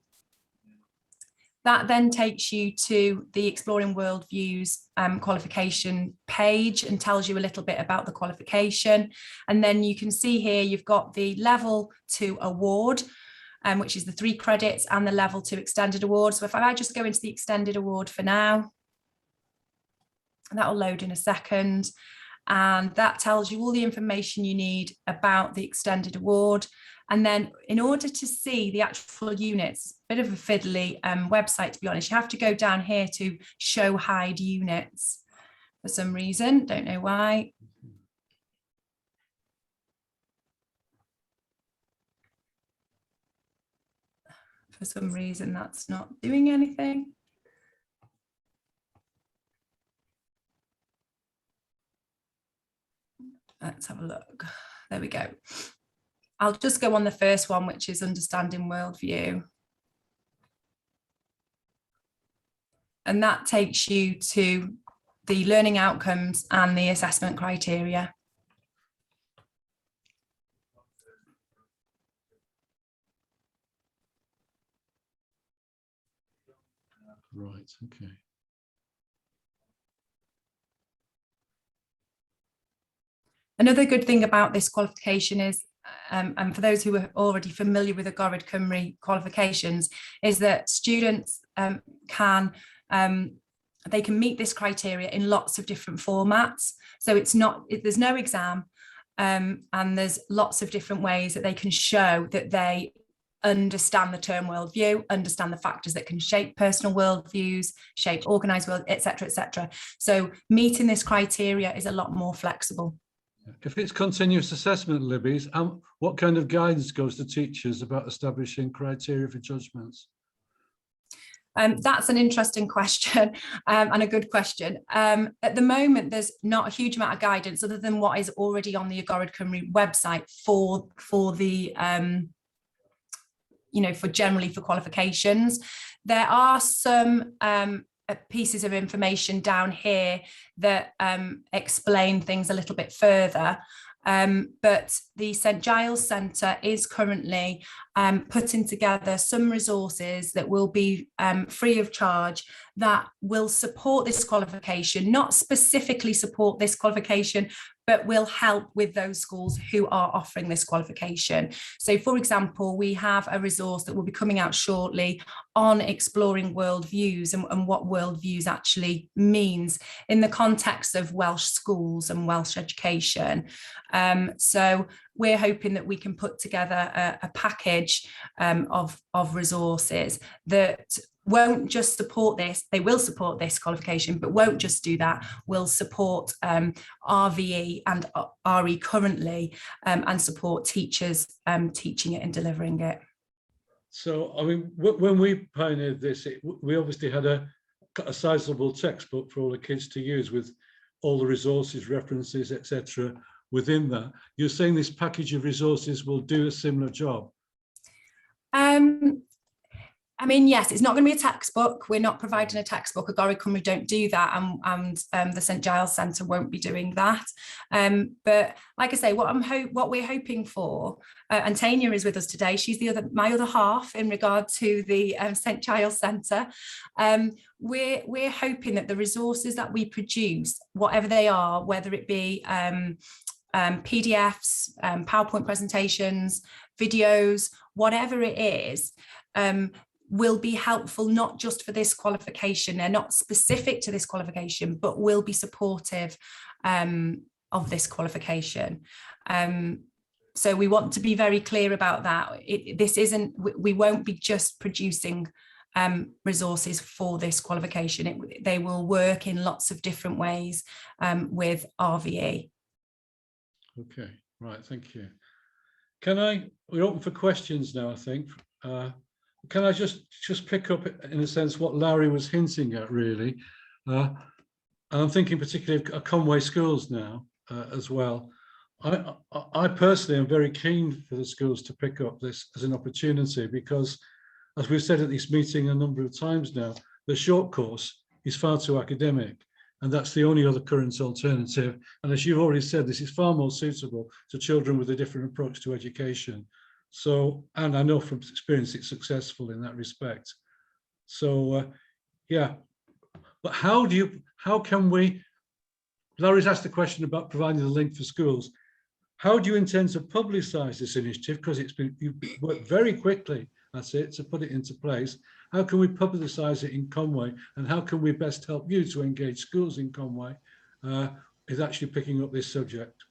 That then takes you to the Exploring Worldviews qualification page and tells you a little bit about the qualification. And then you can see here you've got the level 2 award, which is the 3 credits, and the level 2 extended award. So if I just go into the extended award for now, that'll load in a second. And that tells you all the information you need about the extended award. And then in order to see the actual units, a bit of a fiddly website, to be honest, you have to go down here to show hide units for some reason, don't know why. For some reason, that's not doing anything. Let's have a look. There we go. I'll just go on the first one, which is Understanding Worldview. And that takes you to the learning outcomes and the assessment criteria. Right, okay. Another good thing about this qualification is, and for those who are already familiar with the Agored Cymru qualifications, is that students can meet this criteria in lots of different formats. So there's no exam, and there's lots of different ways that they can show that they understand the term worldview, understand the factors that can shape personal worldviews, shape organised world, etc., etc. So meeting this criteria is a lot more flexible. If it's continuous assessment, Libby's, what kind of guidance goes to teachers about establishing criteria for judgments? That's an interesting question and a good question. At the moment, there's not a huge amount of guidance other than what is already on the Agorad Cymru website for the for generally for qualifications. There are some pieces of information down here that explain things a little bit further. But the St Giles Centre is currently putting together some resources that will be free of charge that will support this qualification, not specifically support this qualification, but will help with those schools who are offering this qualification. So, for example, we have a resource that will be coming out shortly on exploring worldviews and what worldviews actually means in the context of Welsh schools and Welsh education. So we're hoping that we can put together a package of resources that won't just support this, they will support this qualification, but won't just do that, will support RVE and RE currently and support teachers teaching it and delivering it. So, I mean, when we pioneered this, we obviously had a sizable textbook for all the kids to use with all the resources, references, etc. within that. You're saying this package of resources will do a similar job? I mean, yes, it's not going to be a textbook. We're not providing a textbook. Agorad Cymru don't do that, and the St Giles Centre won't be doing that. But like I say, what we're hoping for, and Tanya is with us today. She's my other half in regard to the St Giles Centre. We're hoping that the resources that we produce, whatever they are, whether it be PDFs, PowerPoint presentations, videos, whatever it is, will be helpful not just for this qualification. They're not specific to this qualification, but will be supportive of this qualification. So we want to be very clear about that. We won't be just producing resources for this qualification. They will work in lots of different ways with RVE. Okay, right, thank you. We're open for questions now, I think. Can I just pick up, in a sense, what Larry was hinting at, really? And I'm thinking particularly of Conwy schools now as well. I personally am very keen for the schools to pick up this as an opportunity because, as we've said at this meeting a number of times now, the short course is far too academic, and that's the only other current alternative. And as you've already said, this is far more suitable to children with a different approach to education. So, and I know from experience it's successful in that respect. So, yeah, but how can we, Larry's asked the question about providing the link for schools. How do you intend to publicize this initiative? Because you've worked very quickly, that's it, to put it into place. How can we publicize it in Conwy, and how can we best help you to engage schools in Conwy with actually picking up this subject?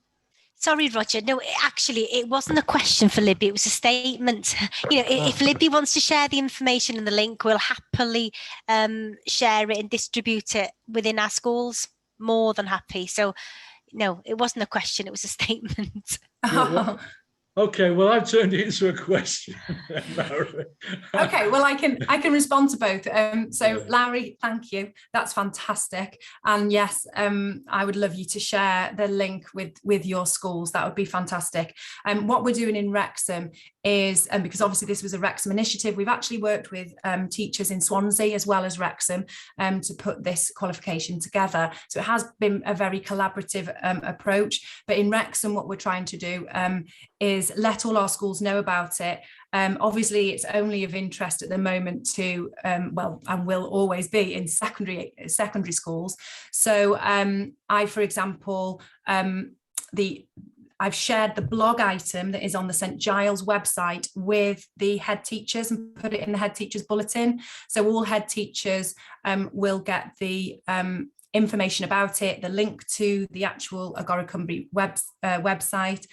Sorry, Roger. No, actually, it wasn't a question for Libby. It was a statement. If Libby wants to share the information and the link, we'll happily share it and distribute it within our schools. More than happy. So, no, it wasn't a question. It was a statement. Yeah, okay, well, I've turned it into a question. Okay, well, I can respond to both. So, Larry, thank you. That's fantastic. And yes, I would love you to share the link with your schools. That would be fantastic. And what we're doing in Wrexham is, because obviously this was a Wrexham initiative, we've actually worked with teachers in Swansea as well as Wrexham to put this qualification together. So it has been a very collaborative approach. But in Wrexham, what we're trying to do is let all our schools know about it. Obviously, it's only of interest at the moment to, well, and will always be in secondary schools. So for example, I've shared the blog item that is on the St Giles website with the head teachers and put it in the head teachers bulletin. So all head teachers will get the information about it, the link to the actual Agorad Cymru website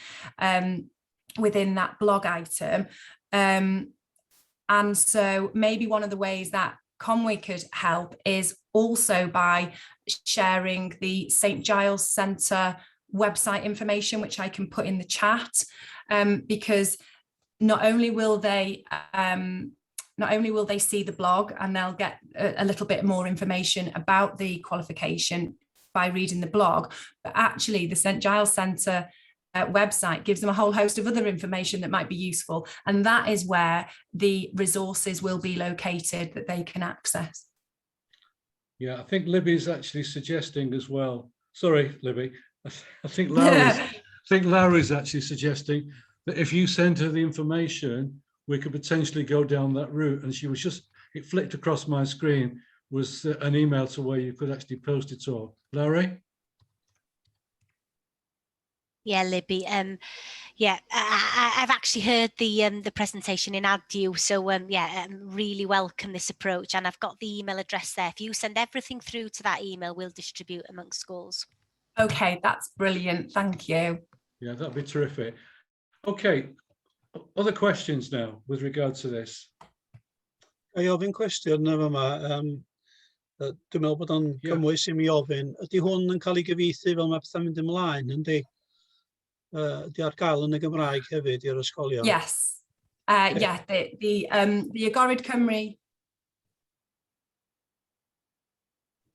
within that blog item. And so maybe one of the ways that Conwy could help is also by sharing the St Giles Centre website information, which I can put in the chat, because not only will they not only will they see the blog and they'll get a little bit more information about the qualification by reading the blog, but actually the St Giles Centre website gives them a whole host of other information that might be useful, and that is where the resources will be located that they can access. Yeah, I think Libby's actually suggesting as well. Sorry, Libby. I think Larry's actually suggesting that if you send her the information, we could potentially go down that route. And she was just, it flicked across my screen, was an email to where you could actually post it all. Larry? Yeah, Libby. Yeah, I've actually heard the presentation in AdU, so yeah, really welcome this approach, and I've got the email address there. If you send everything through to that email, we'll distribute amongst schools. Okay, that's brilliant. Thank you. Yeah, that'd be terrific. Okay, other questions now with regard to this? Ga I ofyn cwestiwn efo yma? Dwi'n meddwl bod o'n cymwys i mi ofyn. Ydy hwn yn cael ei gyfieithu fel mae pethau'n mynd ymlaen, yndi? Ydy ar gael yn y Gymraeg hefyd i'r ysgolion? Yes. Yeah, the Agored Cymru.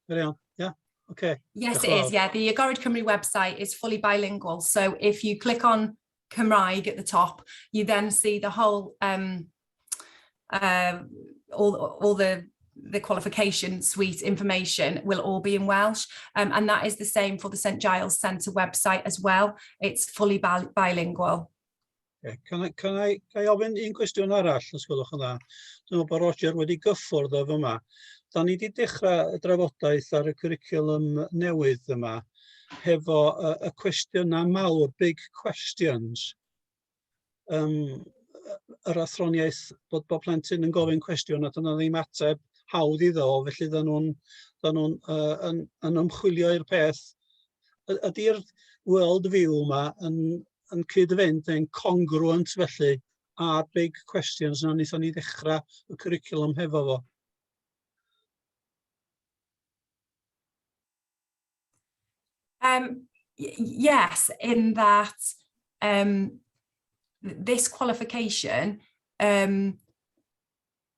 Yeah. Okay. Yes, it is. Yeah, the Agored Cymru website is fully bilingual. So if you click on Cymraeg at the top, you then see the whole all the qualification suite information will all be in Welsh, and that is the same for the St Giles Centre website as well. It's fully bilingual. Okay. Can I ofyn un cwestiwn arall, os gwelwch yn dda? Dwi'n meddwl bod Roger wedi gyffwrdd efo yma. Da ni wedi dechrau y drafodaeth ar y cwricwlwm newydd yma hefo y cwestiynau mawr, big questions. Yr athroniaeth bod plentyn yn gofyn cwestiwn a dyna ddim ateb hawdd iddo, felly dda nhw'n yn ymchwilio i'r peth. Ydy'r world view yma yn cyd-fynd yn congruent felly a'r big questions na wnaethon ni ddechrau y cwricwlwm hefo fo? Yes, in that this qualification,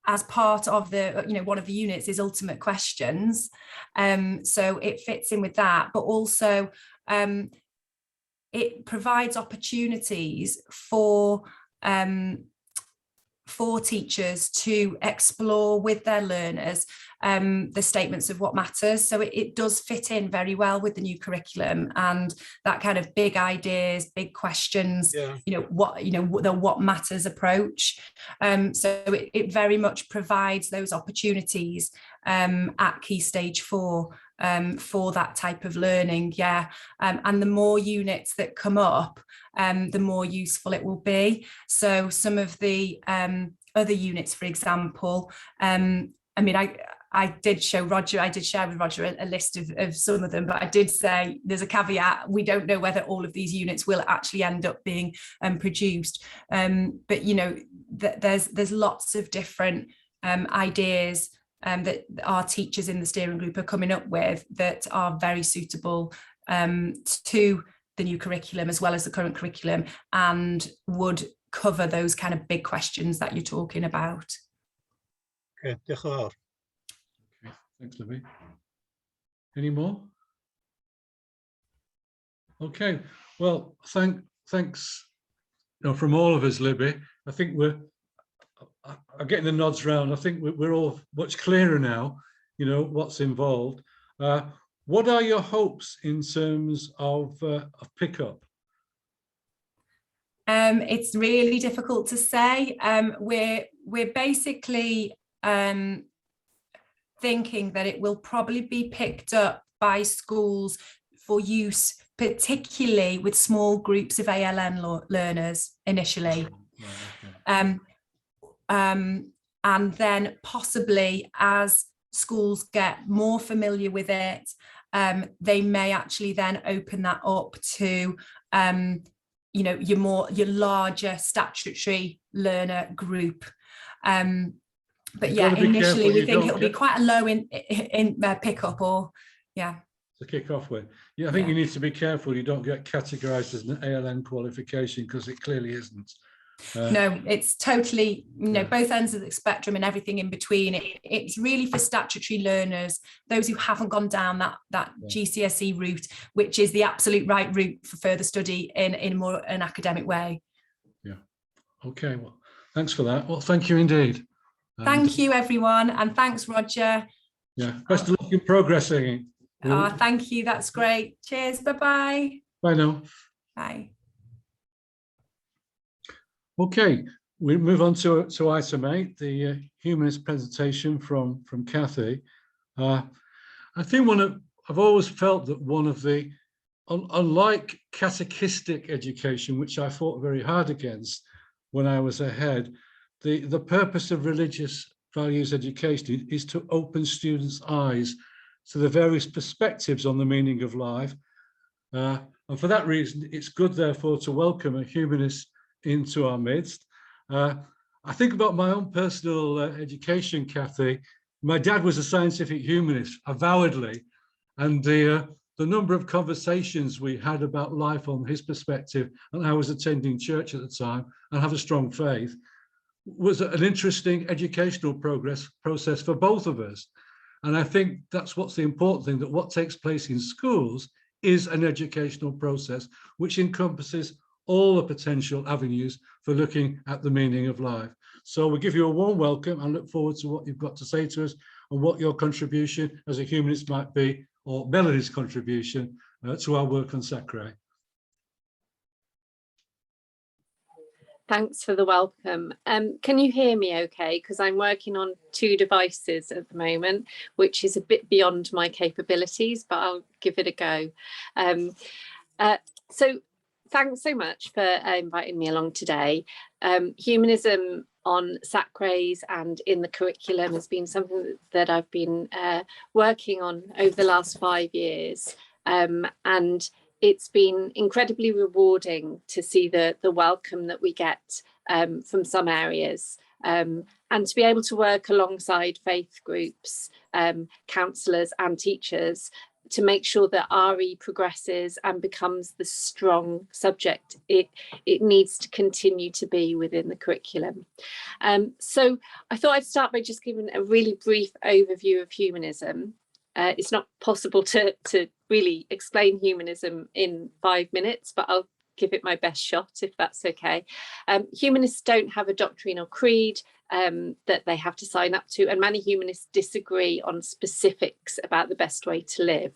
as part of the, one of the units is ultimate questions. So it fits in with that, but also it provides opportunities for teachers to explore with their learners the statements of what matters. So it does fit in very well with the new curriculum and that kind of big ideas, big questions, the what matters approach. So it very much provides those opportunities at Key Stage 4 for that type of learning. And the more units that come up, the more useful it will be. So some of the other units, for example, I did share with Roger a list of some of them, but I did say there's a caveat. We don't know whether all of these units will actually end up being produced. But there's lots of different ideas that our teachers in the steering group are coming up with that are very suitable to the new curriculum as well as the current curriculum, and would cover those kind of big questions that you're talking about. Okay, diolch yn fawr. Okay, thanks, Libby. Any more? Okay, well, thanks from all of us, Libby. I think I'm getting the nods round. I think we're all much clearer now, what's involved. What are your hopes in terms of pickup? It's really difficult to say. We're basically thinking that it will probably be picked up by schools for use, particularly with small groups of ALN learners initially. And then possibly as schools get more familiar with it, they may actually then open that up to your larger statutory learner group. But initially we think it'll be quite a low in pickup to kick off with. I think you need to be careful you don't get categorized as an ALN qualification, because it clearly isn't. No, it's totally, both ends of the spectrum and everything in between. It's really for statutory learners, those who haven't gone down that GCSE route, which is the absolute right route for further study in more an academic way. Yeah. Okay, well, thanks for that. Well, thank you indeed. Thank you, everyone. And thanks, Roger. Yeah, best of luck in progressing. Thank you. That's great. Cheers. Bye-bye. Bye now. Bye. Okay, we move on to item 8, the humanist presentation from Kathy. I think I've always felt that one of the, unlike catechistic education, which I fought very hard against when I was ahead, the purpose of religious values education is to open students' eyes to the various perspectives on the meaning of life. And for that reason, it's good, therefore, to welcome a humanist into our midst. I think about my own personal education, Kathy. My dad was a scientific humanist, avowedly, and the number of conversations we had about life on his perspective, and I was attending church at the time and have a strong faith, was an interesting educational process for both of us. And I think that's what's the important thing, that what takes place in schools is an educational process which encompasses all the potential avenues for looking at the meaning of life. So we give you a warm welcome and look forward to what you've got to say to us and what your contribution as a humanist might be, or Melody's contribution to our work on SACRE. Thanks for the welcome. Can you hear me okay? Because I'm working on 2 devices at the moment, which is a bit beyond my capabilities, but I'll give it a go. So thanks so much for inviting me along today. Humanism on SACREs and in the curriculum has been something that I've been working on over the last 5 years. And it's been incredibly rewarding to see the welcome that we get from some areas, and to be able to work alongside faith groups, counsellors and teachers to make sure that RE progresses and becomes the strong subject it needs to continue to be within the curriculum. So I thought I'd start by just giving a really brief overview of humanism. It's not possible to really explain humanism in 5 minutes, but I'll give it my best shot if that's okay. Humanists don't have a doctrine or creed that they have to sign up to, and many humanists disagree on specifics about the best way to live.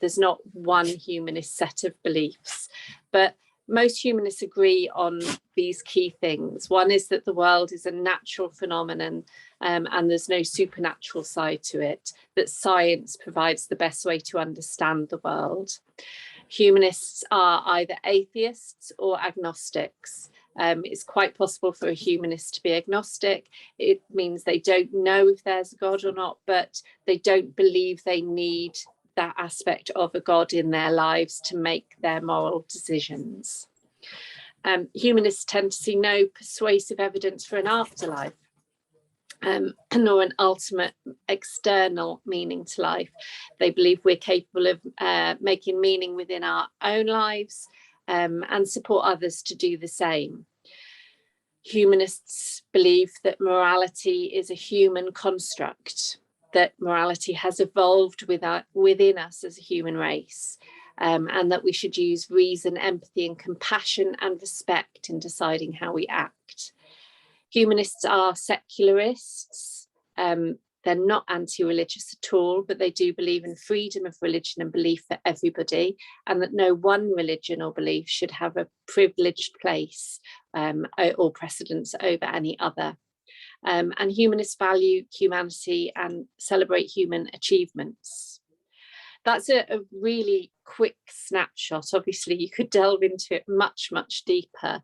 There's not one humanist set of beliefs, but most humanists agree on these key things. One is that the world is a natural phenomenon and there's no supernatural side to it, that science provides the best way to understand the world. Humanists are either atheists or agnostics. It's quite possible for a humanist to be agnostic. It means they don't know if there's a God or not, but they don't believe they need that aspect of a God in their lives to make their moral decisions. Humanists tend to see no persuasive evidence for an afterlife, nor an ultimate external meaning to life. They believe we're capable of making meaning within our own lives and support others to do the same. Humanists believe that morality is a human construct, that morality has evolved within us as a human race, and that we should use reason, empathy, and compassion and respect in deciding how we act. Humanists are secularists. They're not anti-religious at all, but they do believe in freedom of religion and belief for everybody, and that no one religion or belief should have a privileged place or precedence over any other. And humanists value humanity and celebrate human achievements. That's a really quick snapshot. Obviously, you could delve into it much, much deeper,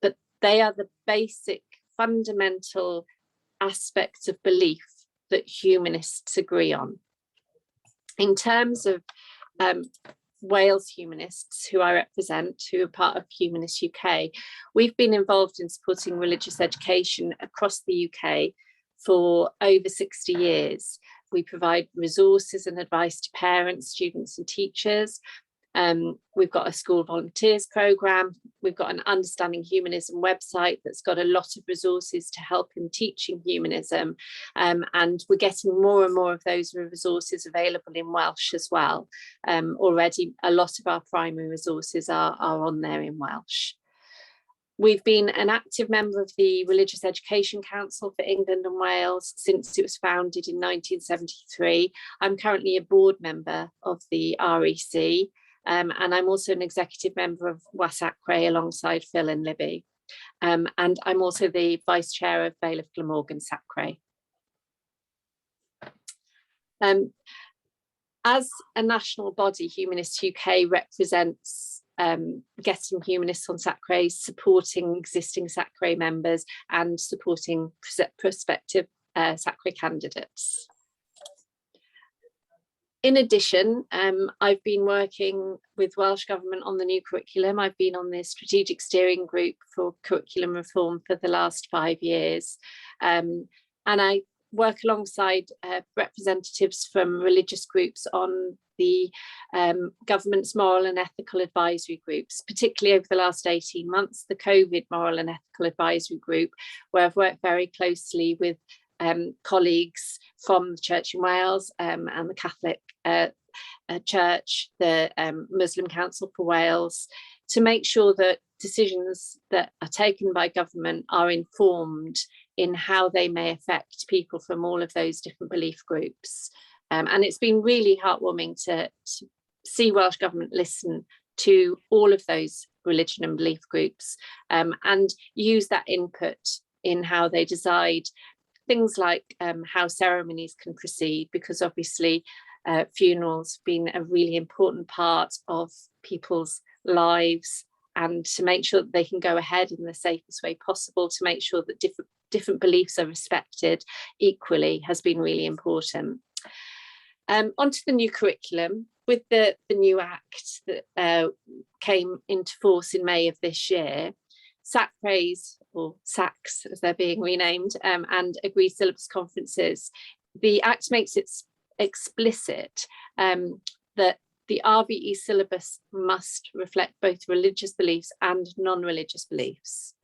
but they are the basic fundamental aspects of belief that humanists agree on. In terms of Wales humanists, who I represent, who are part of Humanist UK, we've been involved in supporting religious education across the UK for over 60 years. We provide resources and advice to parents, students and teachers. We've got a school volunteers programme. We've got an Understanding Humanism website that's got a lot of resources to help in teaching humanism. And we're getting more and more of those resources available in Welsh as well. Already, a lot of our primary resources are on there in Welsh. We've been an active member of the Religious Education Council for England and Wales since it was founded in 1973. I'm currently a board member of the REC, and I'm also an executive member of SACRE alongside Phil and Libby. And I'm also the vice chair of Vale of Glamorgan SACRE. As a national body, Humanist UK represents getting humanists on SACRE, supporting existing SACRE members and supporting prospective SACRE candidates. In addition, I've been working with Welsh Government on the new curriculum. I've been on the strategic steering group for curriculum reform for the last 5 years. And I work alongside representatives from religious groups on the government's moral and ethical advisory groups, particularly over the last 18 months, the COVID moral and ethical advisory group, where I've worked very closely with colleagues from the Church in Wales and the Catholic Church, the Muslim Council for Wales, to make sure that decisions that are taken by government are informed in how they may affect people from all of those different belief groups. And it's been really heartwarming to see Welsh Government listen to all of those religion and belief groups and use that input in how they decide things like how ceremonies can proceed, because obviously funerals have been a really important part of people's lives, and to make sure that they can go ahead in the safest way possible, to make sure that different beliefs are respected equally, has been really important. Onto the new curriculum. With the new Act that came into force in May of this year, SACREs, or SACs as they're being renamed, and agreed syllabus conferences, the Act makes it explicit that the RVE syllabus must reflect both religious beliefs and non-religious beliefs.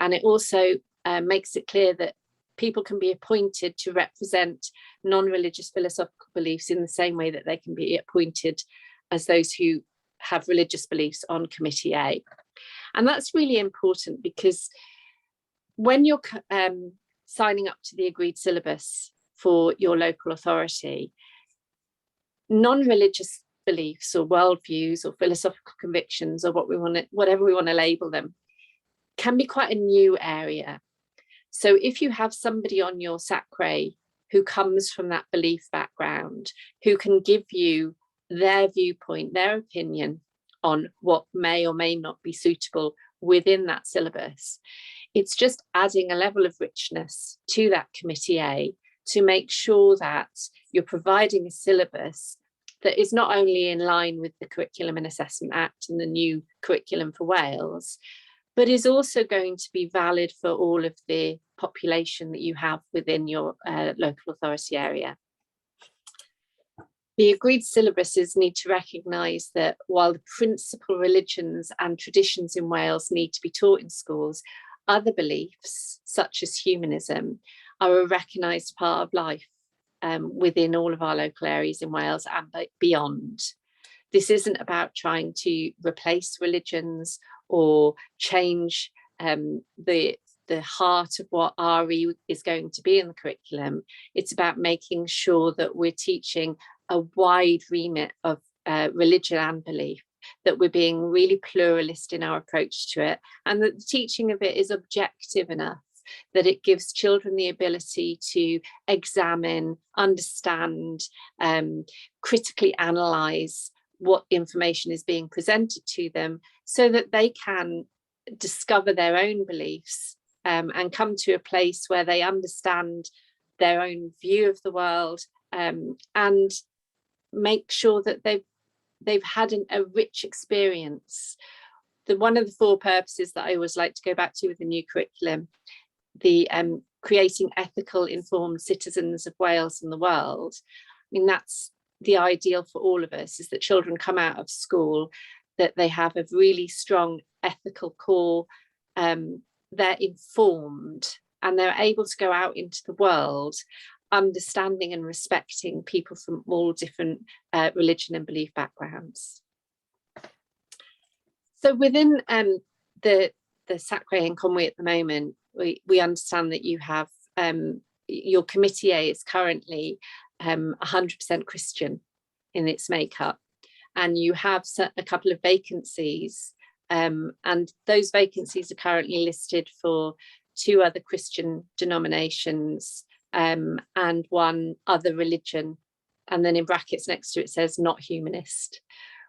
And it also makes it clear that people can be appointed to represent non-religious philosophical beliefs in the same way that they can be appointed as those who have religious beliefs on Committee A. And that's really important, because when you're signing up to the agreed syllabus for your local authority, non-religious beliefs or worldviews or philosophical convictions, or whatever we want to label them, can be quite a new area. So if you have somebody on your SACRE who comes from that belief background, who can give you their viewpoint, their opinion on what may or may not be suitable within that syllabus, it's just adding a level of richness to that Committee A to make sure that you're providing a syllabus that is not only in line with the Curriculum and Assessment Act and the new curriculum for Wales, but is also going to be valid for all of the population that you have within your local authority area. The agreed syllabuses need to recognise that while the principal religions and traditions in Wales need to be taught in schools, other beliefs, such as humanism, are a recognised part of life within all of our local areas in Wales and beyond. This isn't about trying to replace religions or change the heart of what RE is going to be in the curriculum. It's about making sure that we're teaching a wide remit of religion and belief, that we're being really pluralist in our approach to it, and that the teaching of it is objective enough that it gives children the ability to examine, understand, critically analyse what information is being presented to them, so that they can discover their own beliefs and come to a place where they understand their own view of the world, and make sure that they've had a rich experience. One of the 4 purposes that I always like to go back to with the new curriculum, the creating ethical, informed citizens of Wales and the world. I mean, that's the ideal for all of us is that children come out of school, that they have a really strong ethical core, they're informed, and they're able to go out into the world understanding and respecting people from all different religion and belief backgrounds. So within the SACRE in Conwy at the moment, we understand that you have, your committee A is currently 100% Christian in its makeup, and you have a couple of vacancies, and those vacancies are currently listed for 2 other Christian denominations and 1 other religion, and then in brackets next to it says not humanist,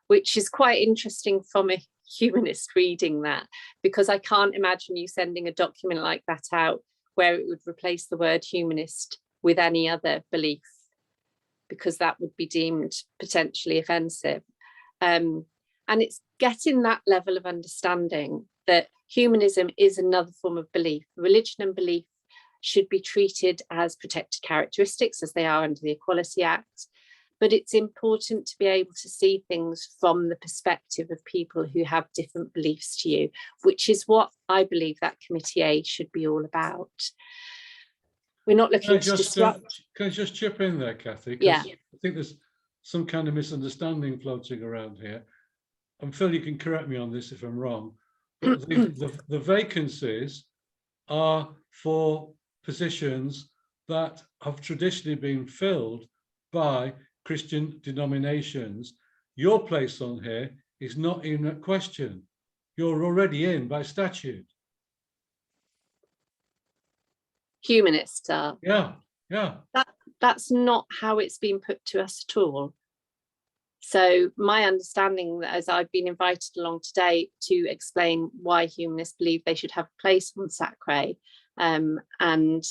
which is quite interesting from a humanist reading that, because I can't imagine you sending a document like that out where it would replace the word humanist with any other belief, because that would be deemed potentially offensive. And it's getting that level of understanding that humanism is another form of belief. Religion and belief should be treated as protected characteristics, as they are under the Equality Act. But it's important to be able to see things from the perspective of people who have different beliefs to you, which is what I believe that Committee A should be all about. We're not looking to disrupt. Can I just chip in there, Kathy? Yeah. I think there's some kind of misunderstanding floating around here. And Phil, you can correct me on this if I'm wrong, but the vacancies are for positions that have traditionally been filled by Christian denominations. Your place on here is not even a question. You're already in by statute. Humanists are. Yeah. That's not how it's been put to us at all. So my understanding, as I've been invited along today to explain why humanists believe they should have a place on SACRE, and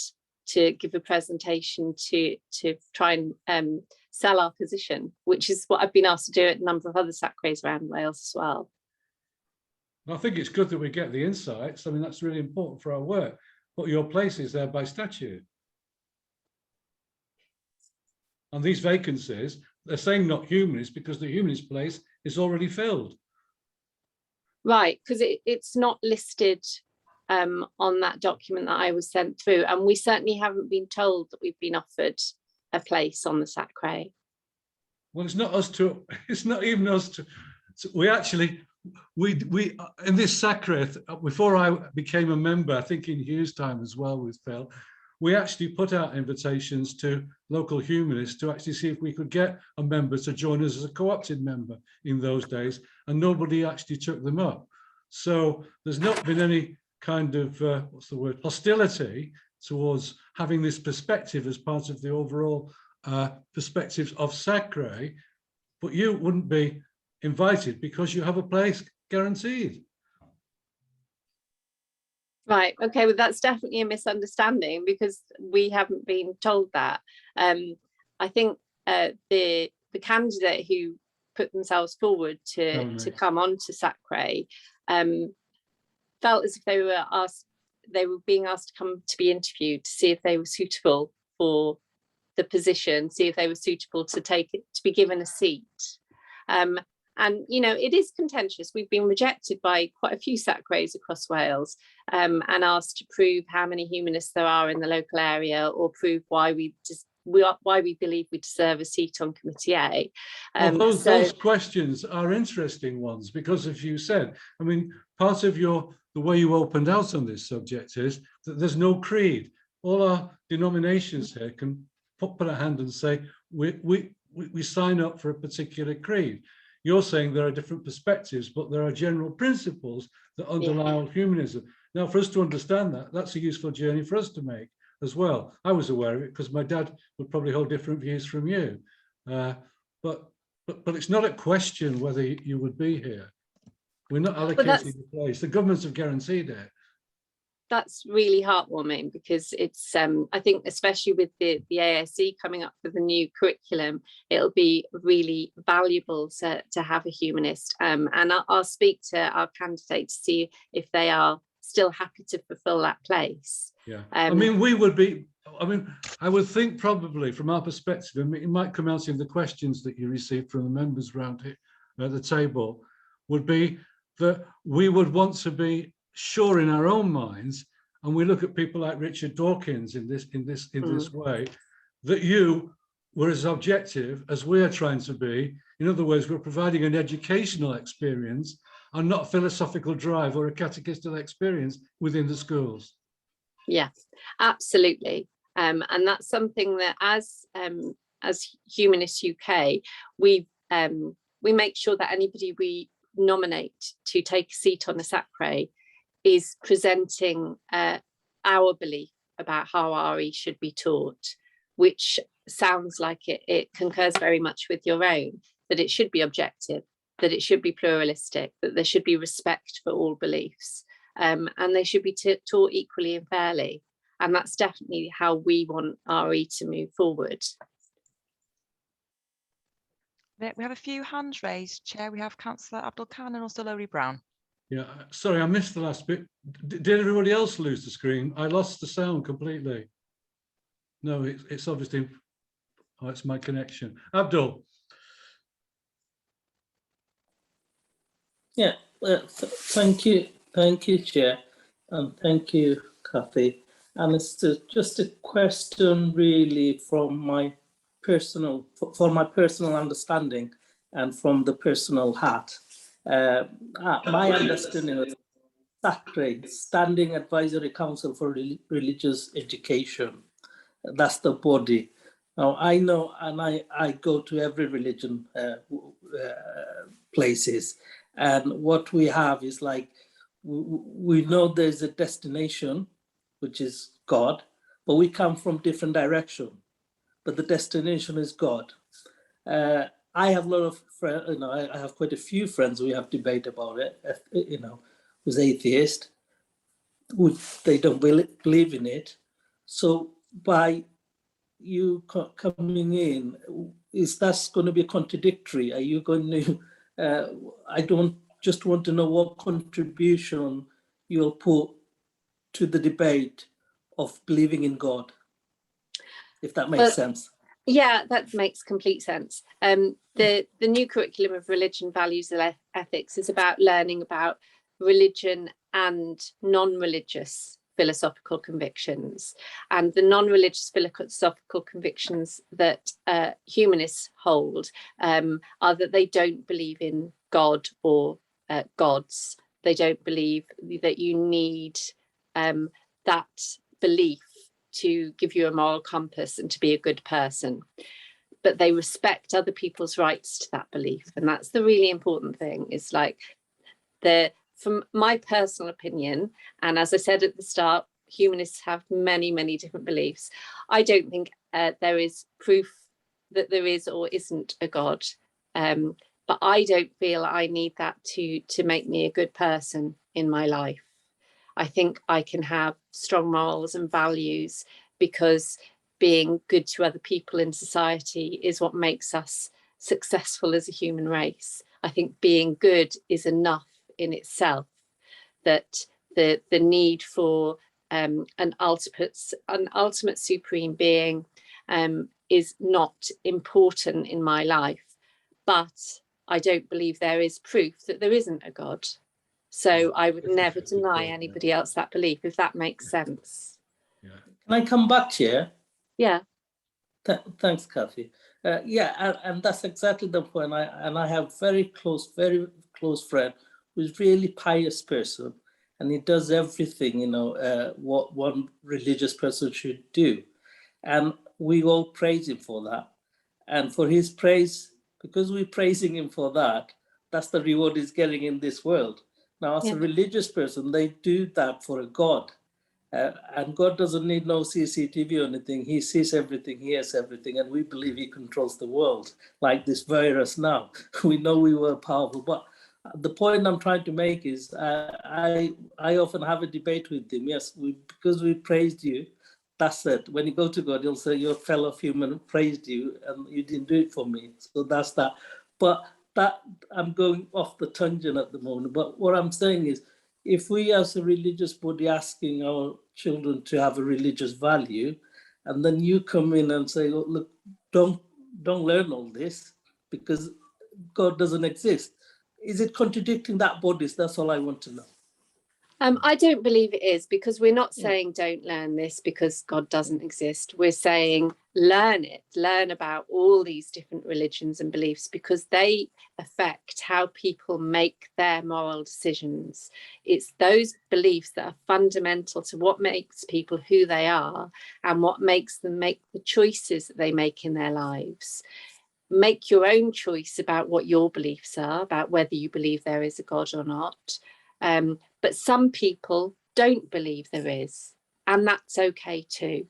to give a presentation to try and sell our position, which is what I've been asked to do at a number of other SACREs around Wales as well. I think it's good that we get the insights. I mean, that's really important for our work. But your place is there by statute. And these vacancies, they're saying not humanist because the humanist place is already filled. Right, because it's not listed on that document that I was sent through, and we certainly haven't been told that we've been offered a place on the SACRE. Well, it's not us to, it's not even us to, we actually, we in this SACRE, before I became a member, I think in Hugh's time as well with Phil, we actually put out invitations to local humanists to actually see if we could get a member to join us as a co-opted member in those days, and nobody actually took them up. So there's not been any kind of, what's the word, hostility towards having this perspective as part of the overall perspectives of SACRE, but you wouldn't be invited because you have a place guaranteed. Right, okay, well that's definitely a misunderstanding because we haven't been told that. I think the candidate who put themselves forward to come on to SACRE felt as if they were being asked to come to be interviewed to see if they were suitable for the position, see if they were suitable to be given a seat. And, you know, it is contentious. We've been rejected by quite a few SACREs across Wales and asked to prove how many humanists there are in the local area, or prove why we believe we deserve a seat on Committee A. Well, those questions are interesting ones because, as you said, I mean, part of the way you opened out on this subject is that there's no creed. All our denominations here can put a hand and say, we sign up for a particular creed. You're saying there are different perspectives, but there are general principles that underlie humanism. Now, for us to understand that, that's a useful journey for us to make as well. I was aware of it because my dad would probably hold different views from you. But it's not a question whether you would be here. We're not allocating the place. The governments have guaranteed it. That's really heartwarming because it's, I think, especially with the ASC coming up with a new curriculum, it'll be really valuable to have a humanist. And I'll speak to our candidate to see if they are still happy to fulfill that place. Yeah, I mean, we would be, I mean, I would think probably from our perspective, I mean, it might come out in the questions that you received from the members around here at the table, would be that we would want to be sure in our own minds, and we look at people like Richard Dawkins in this way, that you were as objective as we are trying to be. In other words, we're providing an educational experience and not philosophical drive or a catechetical experience within the schools. Yeah, absolutely. And that's something that as Humanists UK, we make sure that anybody we nominate to take a seat on the SACRE is presenting our belief about how RE should be taught, which sounds like it concurs very much with your own, that it should be objective, that it should be pluralistic, that there should be respect for all beliefs, and they should be taught equally and fairly. And that's definitely how we want RE to move forward. We have a few hands raised, Chair. We have Councillor Abdul Khan and also Lowry Brown. Yeah, sorry, I missed the last bit. Did everybody else lose the screen? I lost the sound completely. No, it's obviously, oh, it's my connection. Abdul. Yeah, thank you, Chair, and thank you, Kathy. And it's just a question really from my personal, for my personal understanding and from the personal heart. My understanding of SACRE, Standing Advisory Council for Religious Education, that's the body. Now I know, and I go to every religion places, and what we have is like, we know there's a destination, which is God, but we come from different direction, but the destination is God. I have a lot of friends, you know, I have quite a few friends we have debate about it, you know, who's atheist, they don't believe in it. So by you coming in, is that going to be contradictory? Are you going to, I don't just want to know what contribution you'll put to the debate of believing in God, if that makes sense. Yeah, that makes complete sense. The new curriculum of religion, values and ethics is about learning about religion and non-religious philosophical convictions. And the non-religious philosophical convictions that humanists hold are that they don't believe in God or gods. They don't believe that you need that belief to give you a moral compass and to be a good person, but they respect other people's rights to that belief. And that's the really important thing. Is like, from my personal opinion, and as I said at the start, humanists have many, many different beliefs. I don't think there is proof that there is or isn't a God, but I don't feel I need that to make me a good person in my life. I think I can have strong morals and values because being good to other people in society is what makes us successful as a human race. I think being good is enough in itself, that the need for an ultimate supreme being is not important in my life. But I don't believe there is proof that there isn't a God. So I would never deny anybody else that belief, if that makes sense. Yeah. Can I come back here? Yeah. Thanks, Kathy. Yeah, and that's exactly the point. I have very close friend who's really pious person, and he does everything, you know, what one religious person should do. And we all praise him for that. And for his praise, because we're praising him for that, that's the reward he's getting in this world. Now, as a religious person, they do that for a God. And God doesn't need no CCTV or anything. He sees everything, he hears everything, and we believe he controls the world, like this virus now. We know we were powerful, but the point I'm trying to make is I often have a debate with him. Yes, because we praised you, that's it. When you go to God, he'll say, your fellow human praised you, and you didn't do it for me. So that's that. But that, I'm going off the tangent at the moment, but what I'm saying is, if we as a religious body asking our children to have a religious value, and then you come in and say, oh, look, don't learn all this because God doesn't exist. Is it contradicting that bodies? That's all I want to know. I don't believe it is, because we're not saying don't learn this because God doesn't exist. We're saying learn it, learn about all these different religions and beliefs, because they affect how people make their moral decisions. It's those beliefs that are fundamental to what makes people who they are and what makes them make the choices that they make in their lives. Make your own choice about what your beliefs are, about whether you believe there is a God or not. But some people don't believe there is, and that's okay too.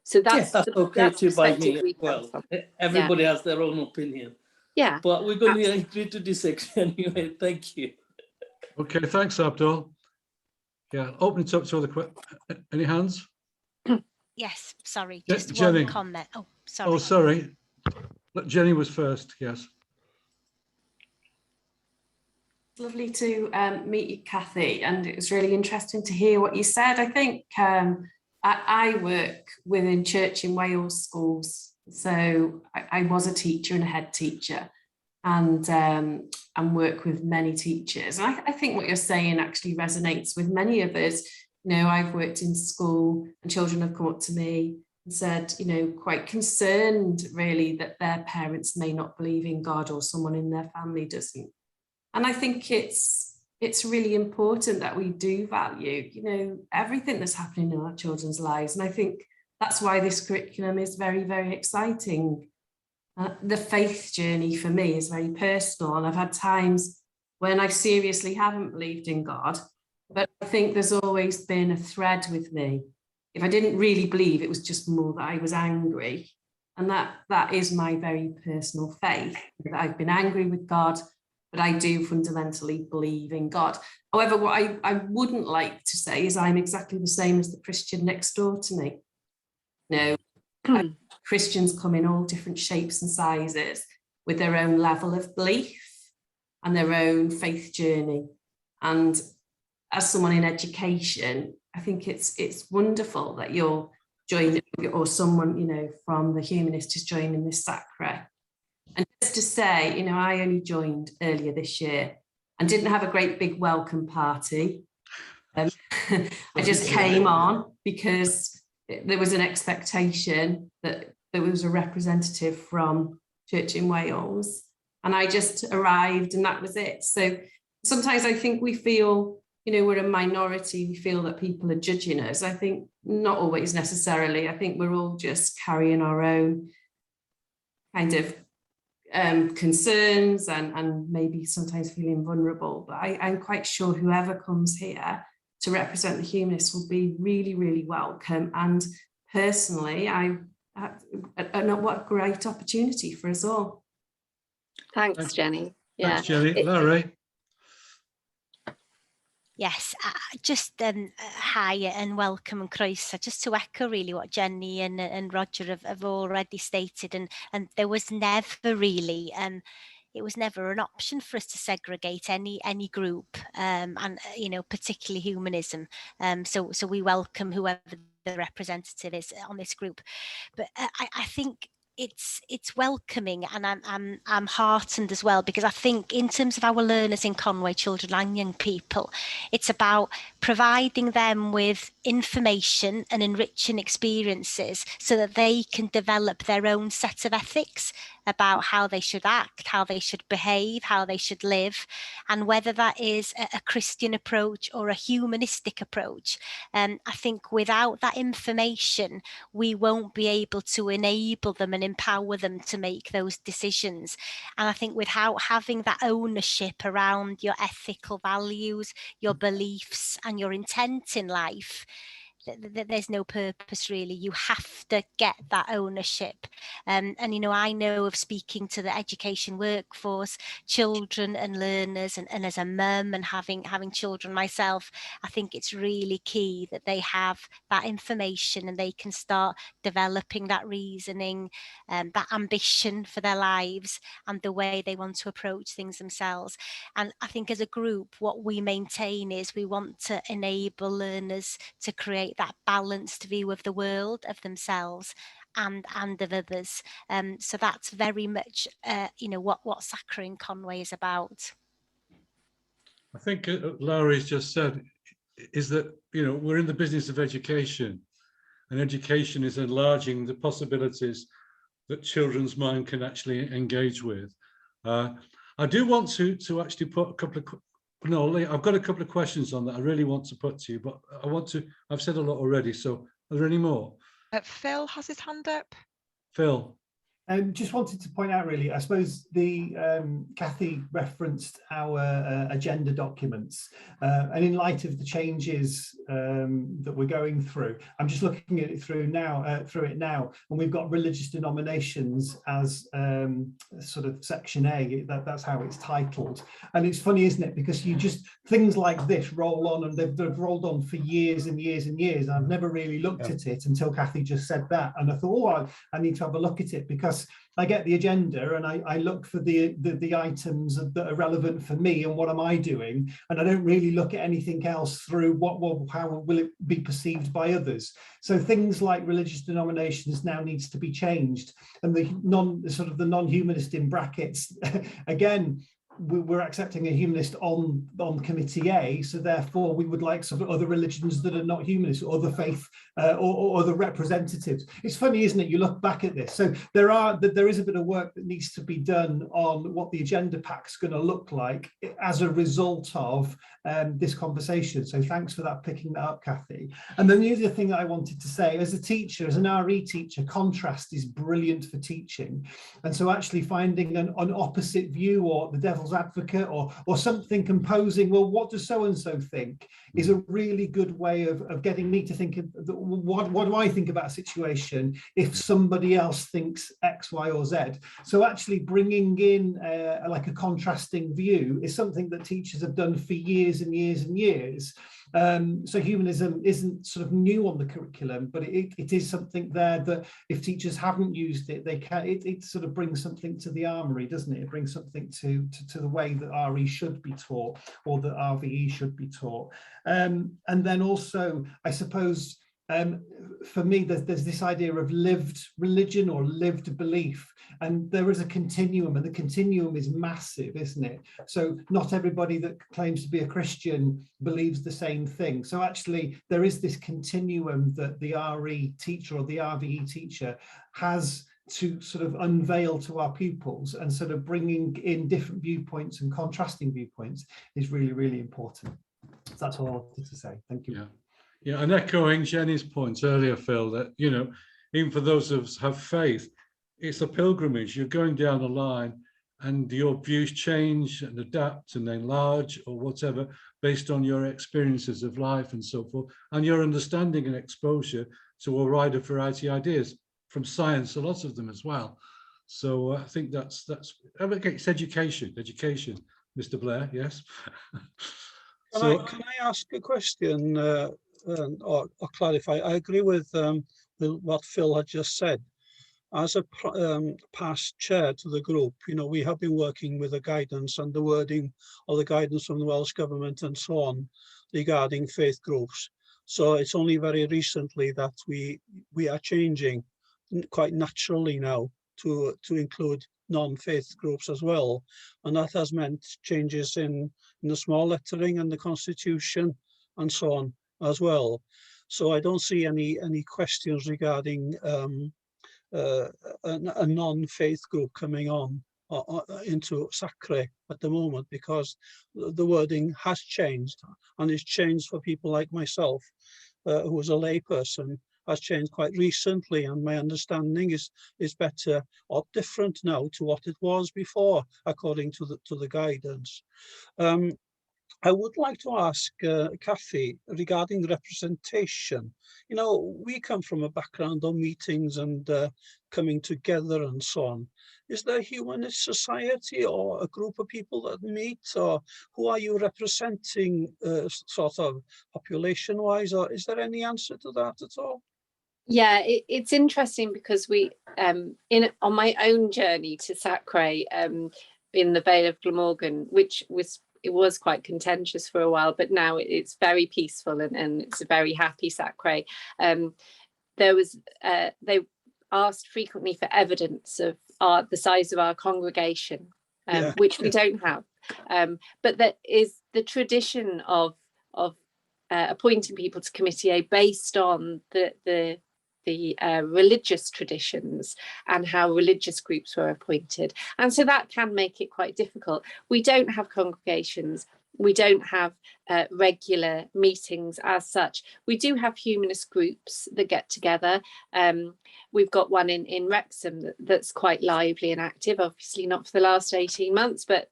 So that's okay too by me. we Well, everybody has their own opinion. Yeah. But we're going to agree to disagree anyway. Thank you. Okay, thanks, Abdul. Yeah, open it up to other any hands? Yes, sorry, Yeah, just Jenny. one comment. Oh, sorry. Oh, sorry. Jenny was first, yes. Lovely to meet you, Kathy, and it was really interesting to hear what you said. I think I work within Church in Wales schools, so I was a teacher and a head teacher, and work with many teachers. And I think what you're saying actually resonates with many of us. You know, I've worked in school and children have come up to me and said, you know, quite concerned really that their parents may not believe in God or someone in their family doesn't. And I think it's really important that we do value, you know, everything that's happening in our children's lives. And I think that's why this curriculum is very, very exciting. The faith journey for me is very personal. And I've had times when I seriously haven't believed in God, but I think there's always been a thread with me. If I didn't really believe, it was just more that I was angry. And that is my very personal faith, that I've been angry with God, but I do fundamentally believe in God. However, what I wouldn't like to say is I'm exactly the same as the Christian next door to me. No, Christians come in all different shapes and sizes with their own level of belief and their own faith journey. And as someone in education, I think it's wonderful that you're joining, or someone, you know, from the Humanist is joining this SACRE. And just to say, you know, I only joined earlier this year and didn't have a great big welcome party. I just came on because there was an expectation that there was a representative from Church in Wales, and I just arrived and that was it. So sometimes I think we feel, you know, we're a minority, we feel that people are judging us. I think not always necessarily. I think we're all just carrying our own kind of concerns and maybe sometimes feeling vulnerable. But I'm quite sure whoever comes here to represent the Humanists will be really, really welcome. And personally, what a great opportunity for us all. Thanks, Jenny. Yeah. Thanks, Jenny. Larry. Yes, just hi and welcome and croeso. Just to echo really what Jenny and Roger have already stated, and there was never really it was never an option for us to segregate any group, and you know, particularly humanism. So we welcome whoever the representative is on this group, but I think it's welcoming, and I'm heartened as well, because I think in terms of our learners in Conwy, children and young people, it's about providing them with information and enriching experiences so that they can develop their own set of ethics about how they should act, how they should behave, how they should live, and whether that is a Christian approach or a humanistic approach. I think without that information, we won't be able to enable them and empower them to make those decisions. And I think without having that ownership around your ethical values, your beliefs and your intent in life, there's no purpose really. You have to get that ownership. And you know, I know of speaking to the education workforce, children and learners, and as a mum and having children myself, I think it's really key that they have that information and they can start developing that reasoning, that ambition for their lives and the way they want to approach things themselves. And I think as a group, what we maintain is we want to enable learners to create that balanced view of the world, of themselves, and of others. So that's very much, you know, what SACRE in Conwy is about. I think Laurie's just said is that, you know, we're in the business of education, and education is enlarging the possibilities that children's mind can actually engage with. I do want to actually put a couple of, no, I've got a couple of questions on that I really want to put to you, but I've said a lot already, so are there any more? Phil has his hand up. Phil. Just wanted to point out, really, I suppose the Kathy referenced our agenda documents, and in light of the changes that we're going through, I'm just looking at it through now, and we've got religious denominations as sort of section A. That's how it's titled, and it's funny, isn't it? Because you just things like this roll on, and they've rolled on for years and years and years. I've never really looked at it until Kathy just said that, and I thought, oh, I need to have a look at it, because I get the agenda and I look for the items that are relevant for me and what am I doing, and I don't really look at anything else through how will it be perceived by others. So things like religious denominations now needs to be changed, and the non-humanist in brackets again. We're accepting a humanist on committee A, so therefore we would like sort of other religions that are not humanist, or other faith or other representatives. It's funny, isn't it? You look back at this. So there is a bit of work that needs to be done on what the agenda pack's going to look like as a result of this conversation. So thanks for that, picking that up, Kathy. And then the other thing that I wanted to say, as a teacher, as an RE teacher, contrast is brilliant for teaching. And so actually finding an opposite view, or the devil's advocate, or something composing, well, what does so-and-so think, is a really good way of getting me to think of what do I think about a situation if somebody else thinks X, Y, or Z. So actually bringing in like a contrasting view is something that teachers have done for years and years and years. So humanism isn't sort of new on the curriculum, but it is something there that if teachers haven't used it, they can. It sort of brings something to the armory, doesn't it? It brings something to the way that RE should be taught, or that RVE should be taught. And then also, I suppose, for me, there's this idea of lived religion or lived belief, and there is a continuum, and the continuum is massive, isn't it? So not everybody that claims to be a Christian believes the same thing. So actually there is this continuum that the RE teacher or the RVE teacher has to sort of unveil to our pupils, and sort of bringing in different viewpoints and contrasting viewpoints is really, really important. So that's all I wanted to say. Thank you. Yeah, and echoing Jenny's points earlier, Phil, that, you know, even for those of us who have faith, it's a pilgrimage. You're going down a line, and your views change and adapt and enlarge or whatever based on your experiences of life and so forth, and your understanding and exposure to a wider variety of ideas from science, a lot of them as well. So I think that's okay, it's education, Mr. Blair, yes. Can I ask a question or clarify? I agree with what Phil had just said. As a past chair to the group, you know, we have been working with the guidance and the wording of the guidance from the Welsh Government and so on regarding faith groups. So it's only very recently that we are changing quite naturally now to include non-faith groups as well, and that has meant changes in the small lettering and the Constitution and so on as well. So I don't see any questions regarding a non-faith group coming on into SACRE at the moment, because the wording has changed, and it's changed for people like myself, who was a layperson, has changed quite recently, and my understanding is better or different now to what it was before, according to the guidance. I would like to ask Kathy regarding representation. You know, we come from a background on meetings and coming together and so on. Is there a humanist society or a group of people that meet, or who are you representing sort of population-wise, or is there any answer to that at all? Yeah, it's interesting because we, on my own journey to SACRE in the Vale of Glamorgan, which was it was quite contentious for a while, but now it's very peaceful and it's a very happy SACRE. There was they asked frequently for evidence of the size of our congregation, which we don't have. But that is the tradition of appointing people to Committee A based on the religious traditions and how religious groups were appointed. And so that can make it quite difficult. We don't have congregations. We don't have regular meetings as such. We do have humanist groups that get together. We've got one in Wrexham that's quite lively and active, obviously not for the last 18 months, but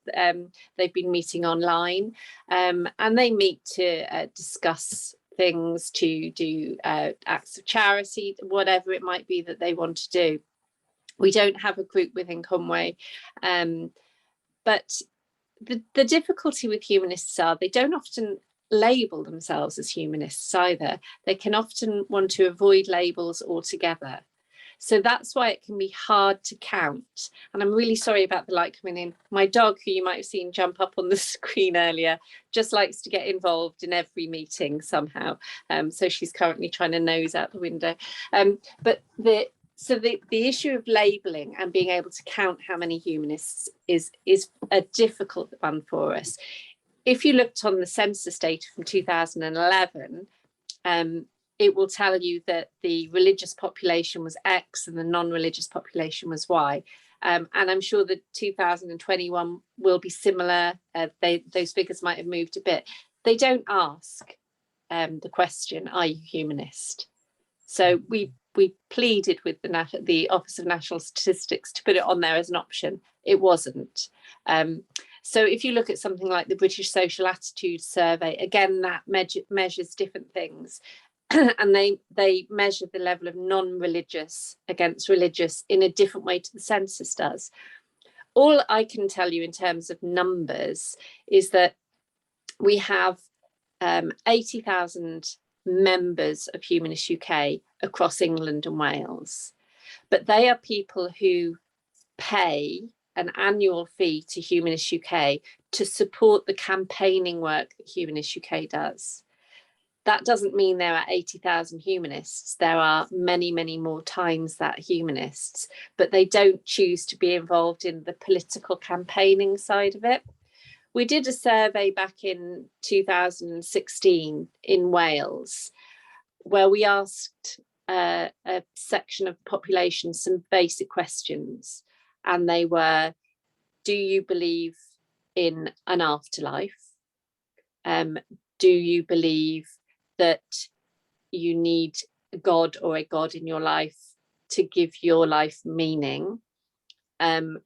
they've been meeting online, and they meet to discuss things, to do acts of charity, whatever it might be that they want to do. We don't have a group within Conwy, but the difficulty with humanists are they don't often label themselves as humanists either. They can often want to avoid labels altogether. So that's why it can be hard to count. And I'm really sorry about the light coming in. My dog, who you might have seen jump up on the screen earlier, just likes to get involved in every meeting somehow. So she's currently trying to nose out the window. But the issue of labelling and being able to count how many humanists is a difficult one for us. If you looked on the census data from 2011, it will tell you that the religious population was X and the non-religious population was Y. And I'm sure that 2021 will be similar. Those figures might have moved a bit. They don't ask the question, are you humanist? So we pleaded with the Office of National Statistics to put it on there as an option. It wasn't. So if you look at something like the British Social Attitude Survey, again, that measures different things. And they measure the level of non-religious against religious in a different way to the census does. All I can tell you in terms of numbers is that we have 80,000 members of Humanist UK across England and Wales, but they are people who pay an annual fee to Humanist UK to support the campaigning work that Humanist UK does. That doesn't mean there are 80,000 humanists. There are many, many more times that humanists, but they don't choose to be involved in the political campaigning side of it. We did a survey back in 2016 in Wales, where we asked a section of the population some basic questions, and they were, do you believe in an afterlife? Do you believe that you need a God or a God in your life to give your life meaning? And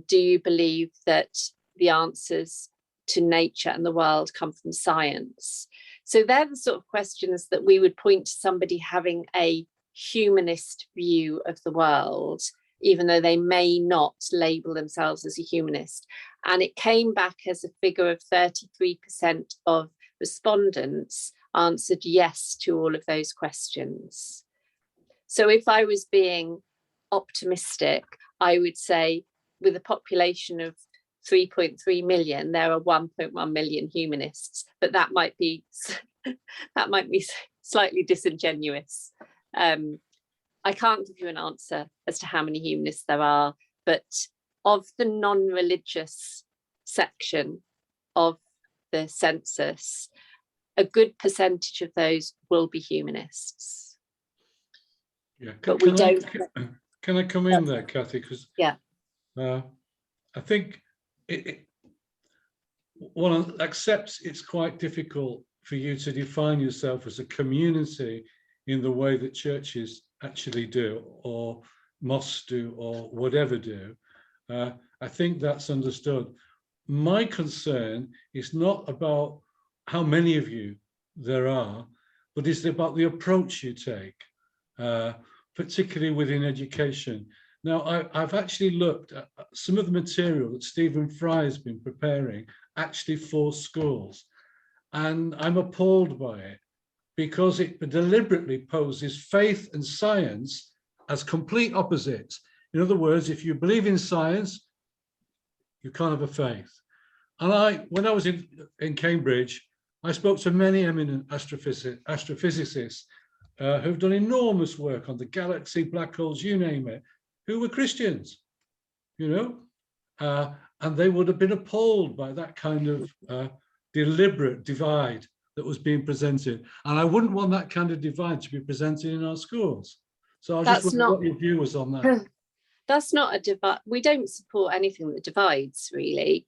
do you believe that the answers to nature and the world come from science? So they're the sort of questions that we would point to somebody having a humanist view of the world, even though they may not label themselves as a humanist. And it came back as a figure of 33% of respondents answered yes to all of those questions. So if I was being optimistic, I would say with a population of 3.3 million, there are 1.1 million humanists, but that might be slightly disingenuous. I can't give you an answer as to how many humanists there are, but of the non-religious section of the census, a good percentage of those will be humanists. Yeah, can I come in there, Kathy? Because I think one accepts it's quite difficult for you to define yourself as a community in the way that churches actually do, or mosques do, or whatever do. I think that's understood. My concern is not about how many of you there are, but it's about the approach you take, particularly within education. Now, I've actually looked at some of the material that Stephen Fry has been preparing actually for schools, and I'm appalled by it because it deliberately poses faith and science as complete opposites. In other words, if you believe in science, you can't have a faith. And when I was in Cambridge, I spoke to many eminent astrophysicists who've done enormous work on the galaxy, black holes, you name it, who were Christians, you know, and they would have been appalled by that kind of deliberate divide that was being presented. And I wouldn't want that kind of divide to be presented in our schools. So I just wonder what your view was on that. That's not a divide. We don't support anything that divides, really.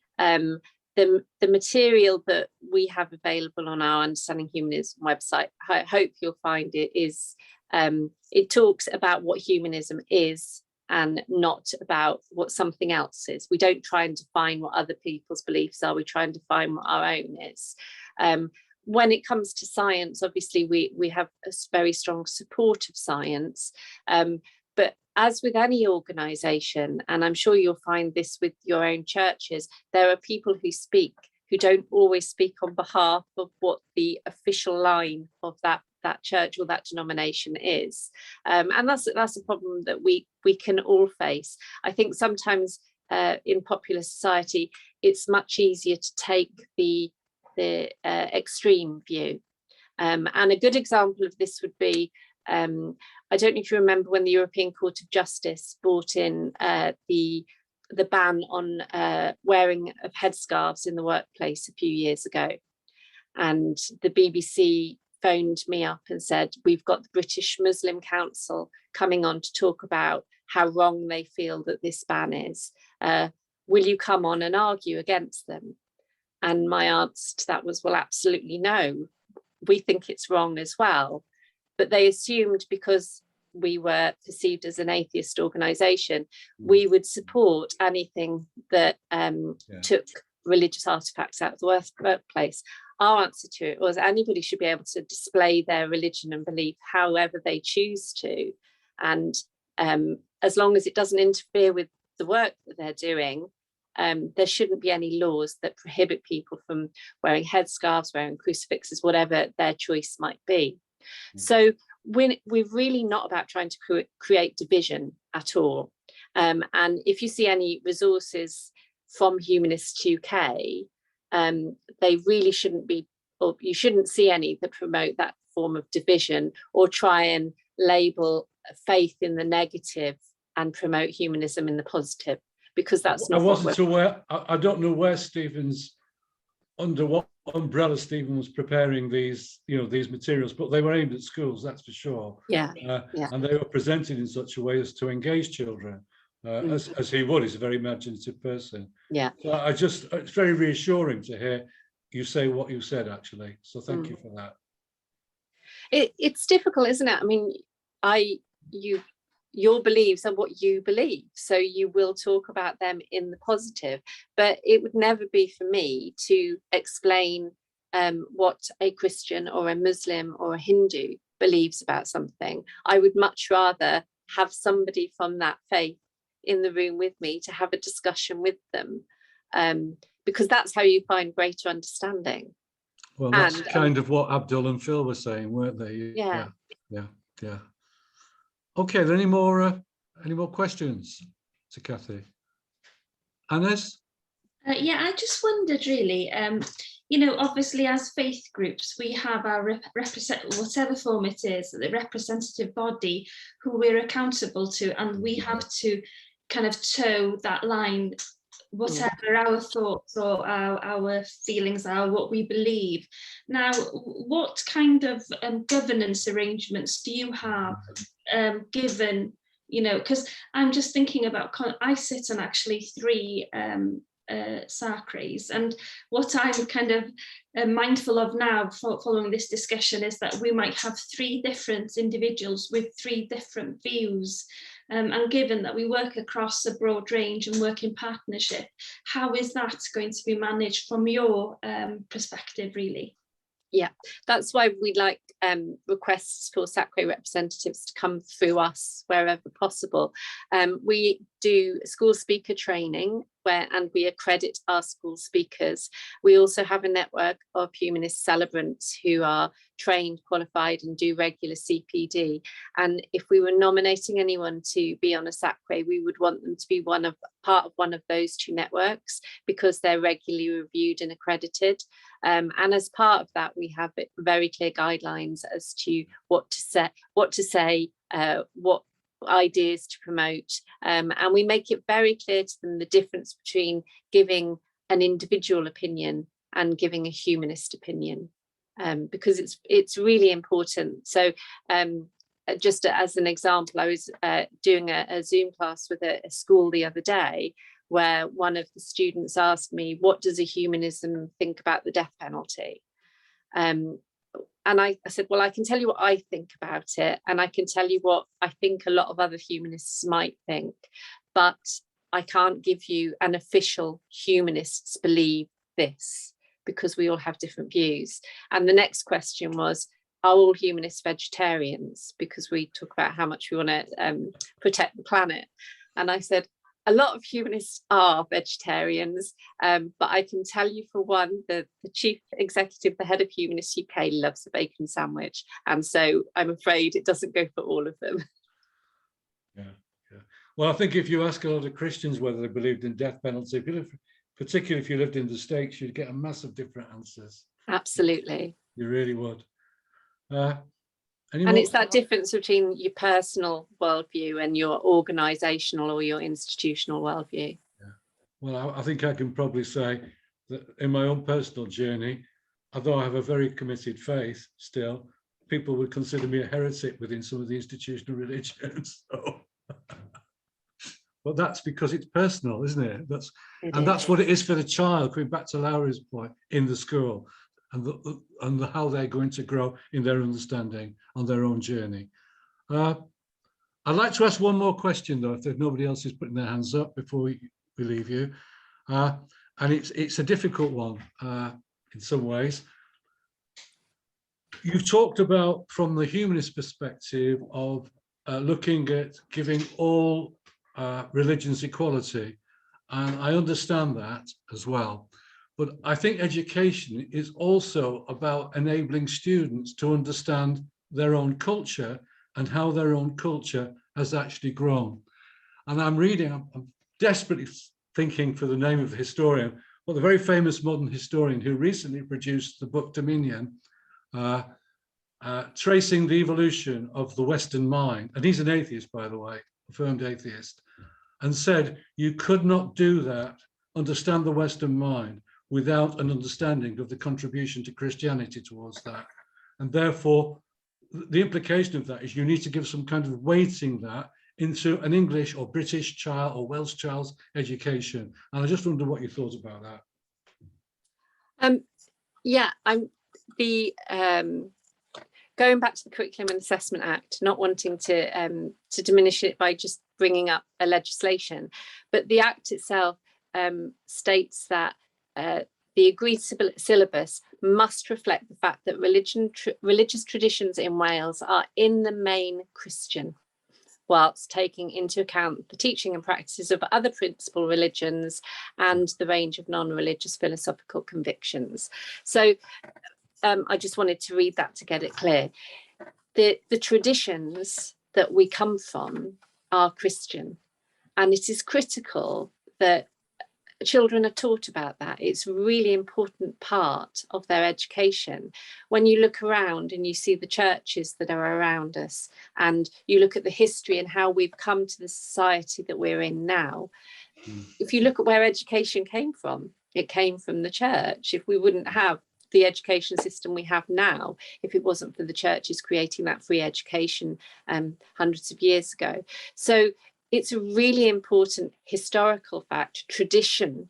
The material that we have available on our Understanding Humanism website, I hope you'll find it, is it talks about what humanism is and not about what something else is. We don't try and define what other people's beliefs are. We try and define what our own is. When it comes to science, obviously we have a very strong support of science, but as with any organisation, and I'm sure you'll find this with your own churches, there are people who speak who don't always speak on behalf of what the official line of that church or that denomination is, and that's a problem that we can all face. I think sometimes in popular society, it's much easier to take the extreme view, and a good example of this would be, I don't know if you remember when the European Court of Justice brought in the ban on wearing of headscarves in the workplace a few years ago, and the BBC phoned me up and said, we've got the British Muslim Council coming on to talk about how wrong they feel that this ban is. Will you come on and argue against them? And my answer to that was, well, absolutely no. We think it's wrong as well. But they assumed because we were perceived as an atheist organisation, we would support anything that took religious artefacts out of the workplace. Our answer to it was anybody should be able to display their religion and belief however they choose to. And as long as it doesn't interfere with the work that they're doing, there shouldn't be any laws that prohibit people from wearing headscarves, wearing crucifixes, whatever their choice might be. So we're really not about trying to create division at all. And if you see any resources from Humanists UK, they really shouldn't be, or you shouldn't see any that promote that form of division or try and label faith in the negative and promote humanism in the positive, because that's not. I wasn't aware. I don't know where Stephen's, under what umbrella Stephen was preparing these, these materials, but they were aimed at schools, that's for sure. Yeah. And they were presented in such a way as to engage children, as he would. He's a very imaginative person. Yeah. So it's very reassuring to hear you say what you said, actually. So thank you for that. It's difficult, isn't it? I mean, your beliefs are what you believe, so you will talk about them in the positive, but it would never be for me to explain what a Christian or a Muslim or a Hindu believes about something. I would much rather have somebody from that faith in the room with me to have a discussion with them, because that's how you find greater understanding. Well, that's kind of what Abdul and Phil were saying, weren't they? Yeah. Okay, are there any more questions to Kathy? Anis? Yeah, I just wondered really, obviously as faith groups, we have our whatever form it is, the representative body who we're accountable to, and we have to kind of toe that line, whatever our thoughts or our feelings are, what we believe. Now, what kind of governance arrangements do you have given, because I'm just thinking about, I sit on actually 3 SACREs, and what I'm kind of mindful of now following this discussion is that we might have 3 different individuals with 3 different views. And given that we work across a broad range and work in partnership, how is that going to be managed from your perspective, really? Yeah, that's why we like requests for SACRE representatives to come through us wherever possible. We do school speaker training and we accredit our school speakers. We also have a network of humanist celebrants who are trained, qualified and do regular CPD. And if we were nominating anyone to be on a SACRE, we would want them to be part of one of those two networks because they're regularly reviewed and accredited. And as part of that, we have very clear guidelines as to what to say, what ideas to promote, and we make it very clear to them the difference between giving an individual opinion and giving a humanist opinion, because it's really important. So just as an example, I was doing a Zoom class with a school the other day where one of the students asked me, what does a humanism think about the death penalty? And I said, well, I can tell you what I think about it, and I can tell you what I think a lot of other humanists might think, but I can't give you an official humanists believe this, because we all have different views. And the next question was, are all humanists vegetarians? Because we talk about how much we want to protect the planet. And I said, a lot of humanists are vegetarians, but I can tell you for one, the chief executive, the head of Humanists UK, loves a bacon sandwich. And so I'm afraid it doesn't go for all of them. Yeah. Well, I think if you ask a lot of Christians whether they believed in death penalty, particularly if you lived in the States, you'd get a massive different answers. Absolutely. You really would. And it's that difference between your personal worldview and your organisational or your institutional worldview. Yeah. Well, I think I can probably say that in my own personal journey, although I have a very committed faith still, people would consider me a heretic within some of the institutional religions. So. But that's because it's personal, isn't it? That's what it is for the child, going back to Laura's point, in the school. And how they're going to grow in their understanding on their own journey. I'd like to ask one more question, though, if there's nobody else is putting their hands up before we leave you. And it's a difficult one in some ways. You've talked about, from the humanist perspective, of looking at giving all religions equality. And I understand that as well. But I think education is also about enabling students to understand their own culture and how their own culture has actually grown. And I'm desperately thinking for the name of the historian, but the very famous modern historian who recently produced the book Dominion, tracing the evolution of the Western mind. And he's an atheist, by the way, affirmed atheist, and said you could not do that, understand the Western mind, without an understanding of the contribution to Christianity towards that. And therefore, the implication of that is you need to give some kind of weighting that into an English or British child or Welsh child's education. And I just wonder what you thought about that. Yeah, I'm going back to the Curriculum and Assessment Act, not wanting to diminish it by just bringing up a legislation, but the Act itself states that the agreed syllabus must reflect the fact that religious traditions in Wales are in the main Christian, whilst taking into account the teaching and practices of other principal religions and the range of non-religious philosophical convictions. So I just wanted to read that to get it clear. The traditions that we come from are Christian, and it is critical that children are taught about that. It's a really important part of their education. When you look around and you see the churches that are around us, and you look at the history and how we've come to the society that we're in now, if you look at where education came from, it came from the church. If we wouldn't have the education system we have now, if it wasn't for the churches creating that free education hundreds of years ago. So it's a really important historical fact, traditional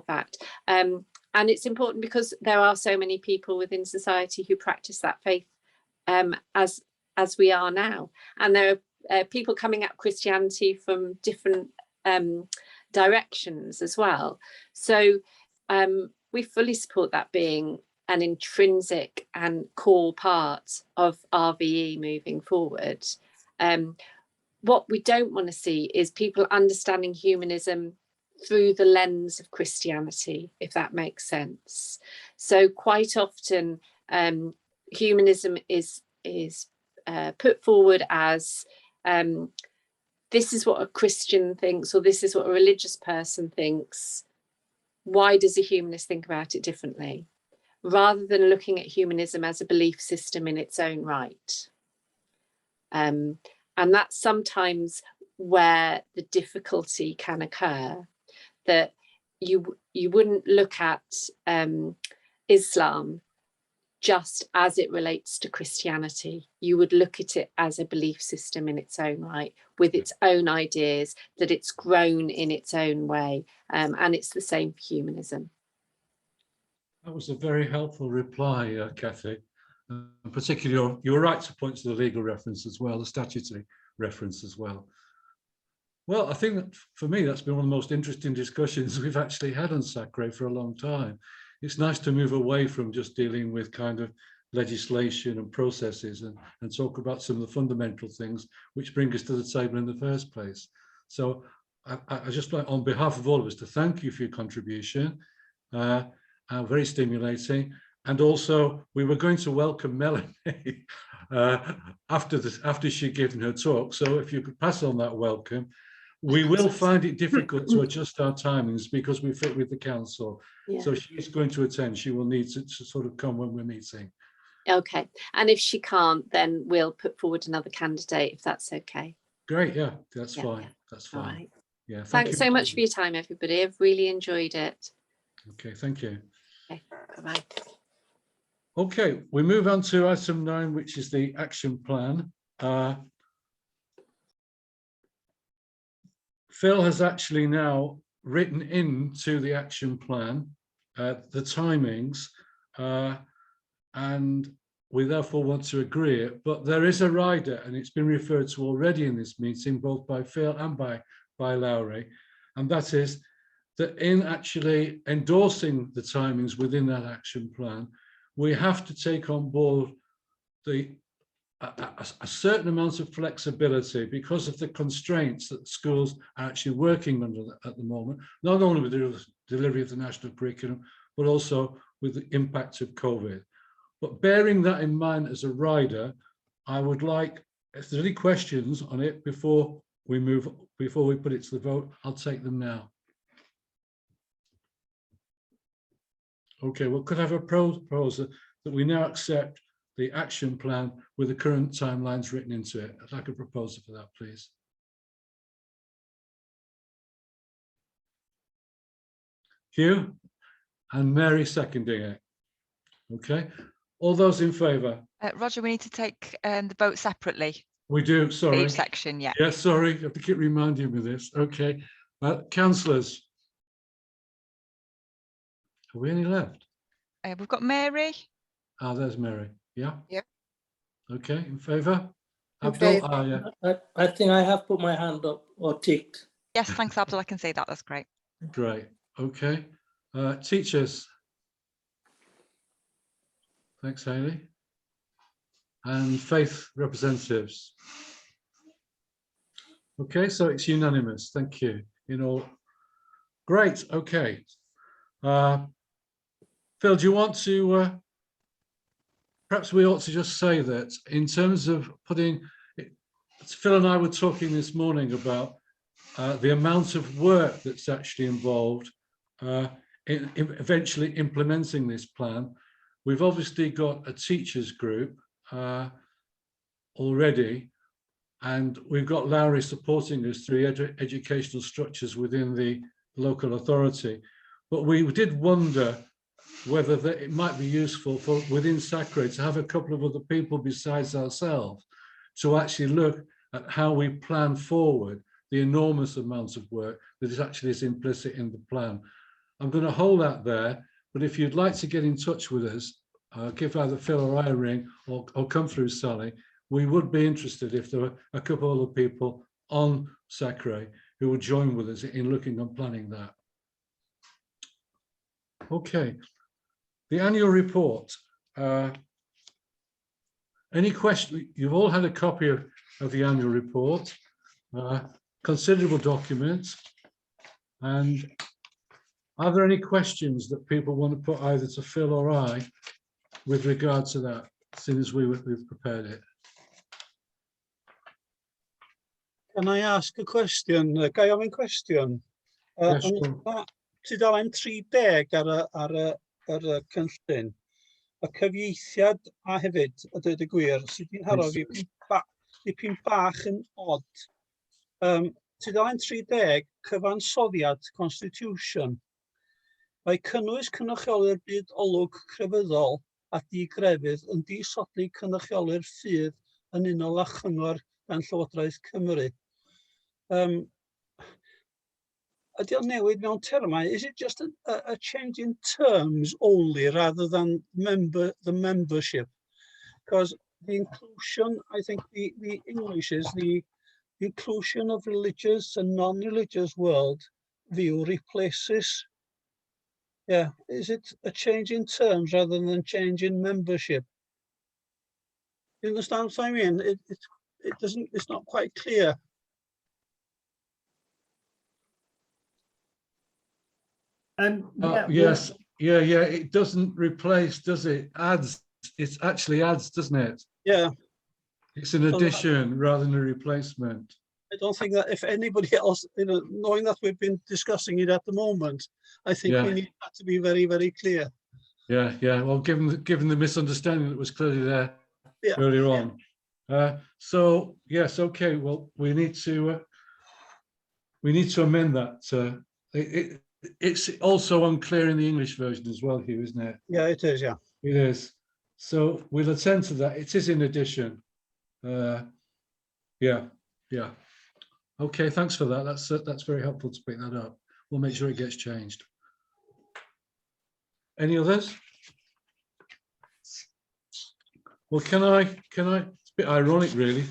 fact. And it's important because there are so many people within society who practice that faith as we are now. And there are people coming at Christianity from different directions as well. So we fully support that being an intrinsic and core part of RVE moving forward. what we don't want to see is people understanding humanism through the lens of Christianity, if that makes sense. So quite often humanism is put forward as this is what a Christian thinks, or this is what a religious person thinks. Why does a humanist think about it differently? Rather than looking at humanism as a belief system in its own right. And that's sometimes where the difficulty can occur, that you wouldn't look at Islam just as it relates to Christianity. You would look at it as a belief system in its own right, with its own ideas, that it's grown in its own way, and it's the same for humanism. That was a very helpful reply, Kathy. Particularly, you were right to point to the legal reference as well, the statutory reference as well. Well, I think that for me, that's been one of the most interesting discussions we've actually had on SACRE for a long time. It's nice to move away from just dealing with kind of legislation and processes and talk about some of the fundamental things which bring us to the table in the first place. So I just like, on behalf of all of us, to thank you for your contribution. Very stimulating. And also, we were going to welcome Melanie after she'd given her talk. So if you could pass on that welcome. We will find it difficult to adjust our timings because we fit with the council. Yeah. So she's going to attend. She will need to sort of come when we're meeting. Okay. And if she can't, then we'll put forward another candidate, if that's okay. Great. Yeah, that's fine. Yeah. That's fine. All right. Yeah. Thanks so much for your time, everybody. I've really enjoyed it. Okay. Thank you. Okay. Bye-bye. Okay. We move on to item 9, which is the action plan. Phil has actually now written into the action plan the timings, and we therefore want to agree it. But there is a rider, and it's been referred to already in this meeting, both by Phil and by Lowry, and that is that in actually endorsing the timings within that action plan, we have to take on board a certain amount of flexibility because of the constraints that schools are actually working under at the moment, not only with the delivery of the national curriculum, but also with the impact of COVID. But bearing that in mind as a rider, I would like, if there's any questions on it before we put it to the vote, I'll take them now. Okay, well, could I have a proposal that we now accept the action plan with the current timelines written into it? I'd like a proposal for that, please. Hugh and Mary seconding it. Okay, all those in favour? Roger, we need to take the vote separately. We do, sorry. Each section, yeah. Yeah, sorry, I have to keep reminding me of this. Okay, councillors. Have we any left? We've got Mary. Ah, there's Mary. Yeah. Yeah. Okay, in favour? Okay. Abdul, yeah. I think I have put my hand up or ticked. Yes, thanks, Abdul. I can see that. That's great. Great. Okay. Teachers. Thanks, Hayley. And faith representatives. Okay, so it's unanimous. Thank you. Great. Okay. Phil, do you want to? Perhaps we ought to just say that in terms of putting, Phil and I were talking this morning about the amount of work that's actually involved in eventually implementing this plan. We've obviously got a teachers group already, and we've got Lowry supporting us through educational structures within the local authority. But we did wonder whether it might be useful for within SACRE to have a couple of other people besides ourselves to actually look at how we plan forward the enormous amounts of work that is actually implicit in the plan. I'm going to hold that there, but if you'd like to get in touch with us, give either Phil or I a ring or come through Sally. We would be interested if there were a couple of other people on SACRE who would join with us in looking and planning that. Okay. The annual report. Any question? You've all had a copy of the annual report. considerable document. And are there any questions that people want to put either to Phil or I with regard to that, seeing as we've prepared it? Can I ask a question? Ga I ofyn cwestiwn? Yes, sure. Tudalen 30 ar y cynllun, y cyfieithiad a hefyd, a dweud y gwir, sydd wedi'n haro fi dipyn bach yn odd. Tudalen 30, cyfansoddiad Constitution. Mae cynnwys cynrychiolwyr byd olwg crefyddol a digrefydd yn disodli cynrychiolwyr ffydd yn unol â chyngor gan Llywodraeth Cymru. Ydy o'n newid mewn termau? Is it just a change in terms only rather than the membership? Because the inclusion, I think the English is the inclusion of religious and non-religious world view replaces. Yeah, is it a change in terms rather than change in membership? You understand what I mean? It doesn't. It's not quite clear. Yes, yeah. It doesn't replace, does it? Adds. It actually adds, doesn't it? Yeah. It's an addition rather than a replacement. I don't think that if anybody else, knowing that we've been discussing it at the moment, I think we need that to be very, very clear. Yeah. Well, given the misunderstanding that was clearly there earlier on. So yes, okay. Well, we need to amend that. It's also unclear in the English version as well, Hugh, isn't it? Yeah, it is. Yeah, it is. So we'll attend to that. It is in addition. Yeah. Okay, thanks for that. That's very helpful to pick that up. We'll make sure it gets changed. Any others? Well, can I? It's a bit ironic, really,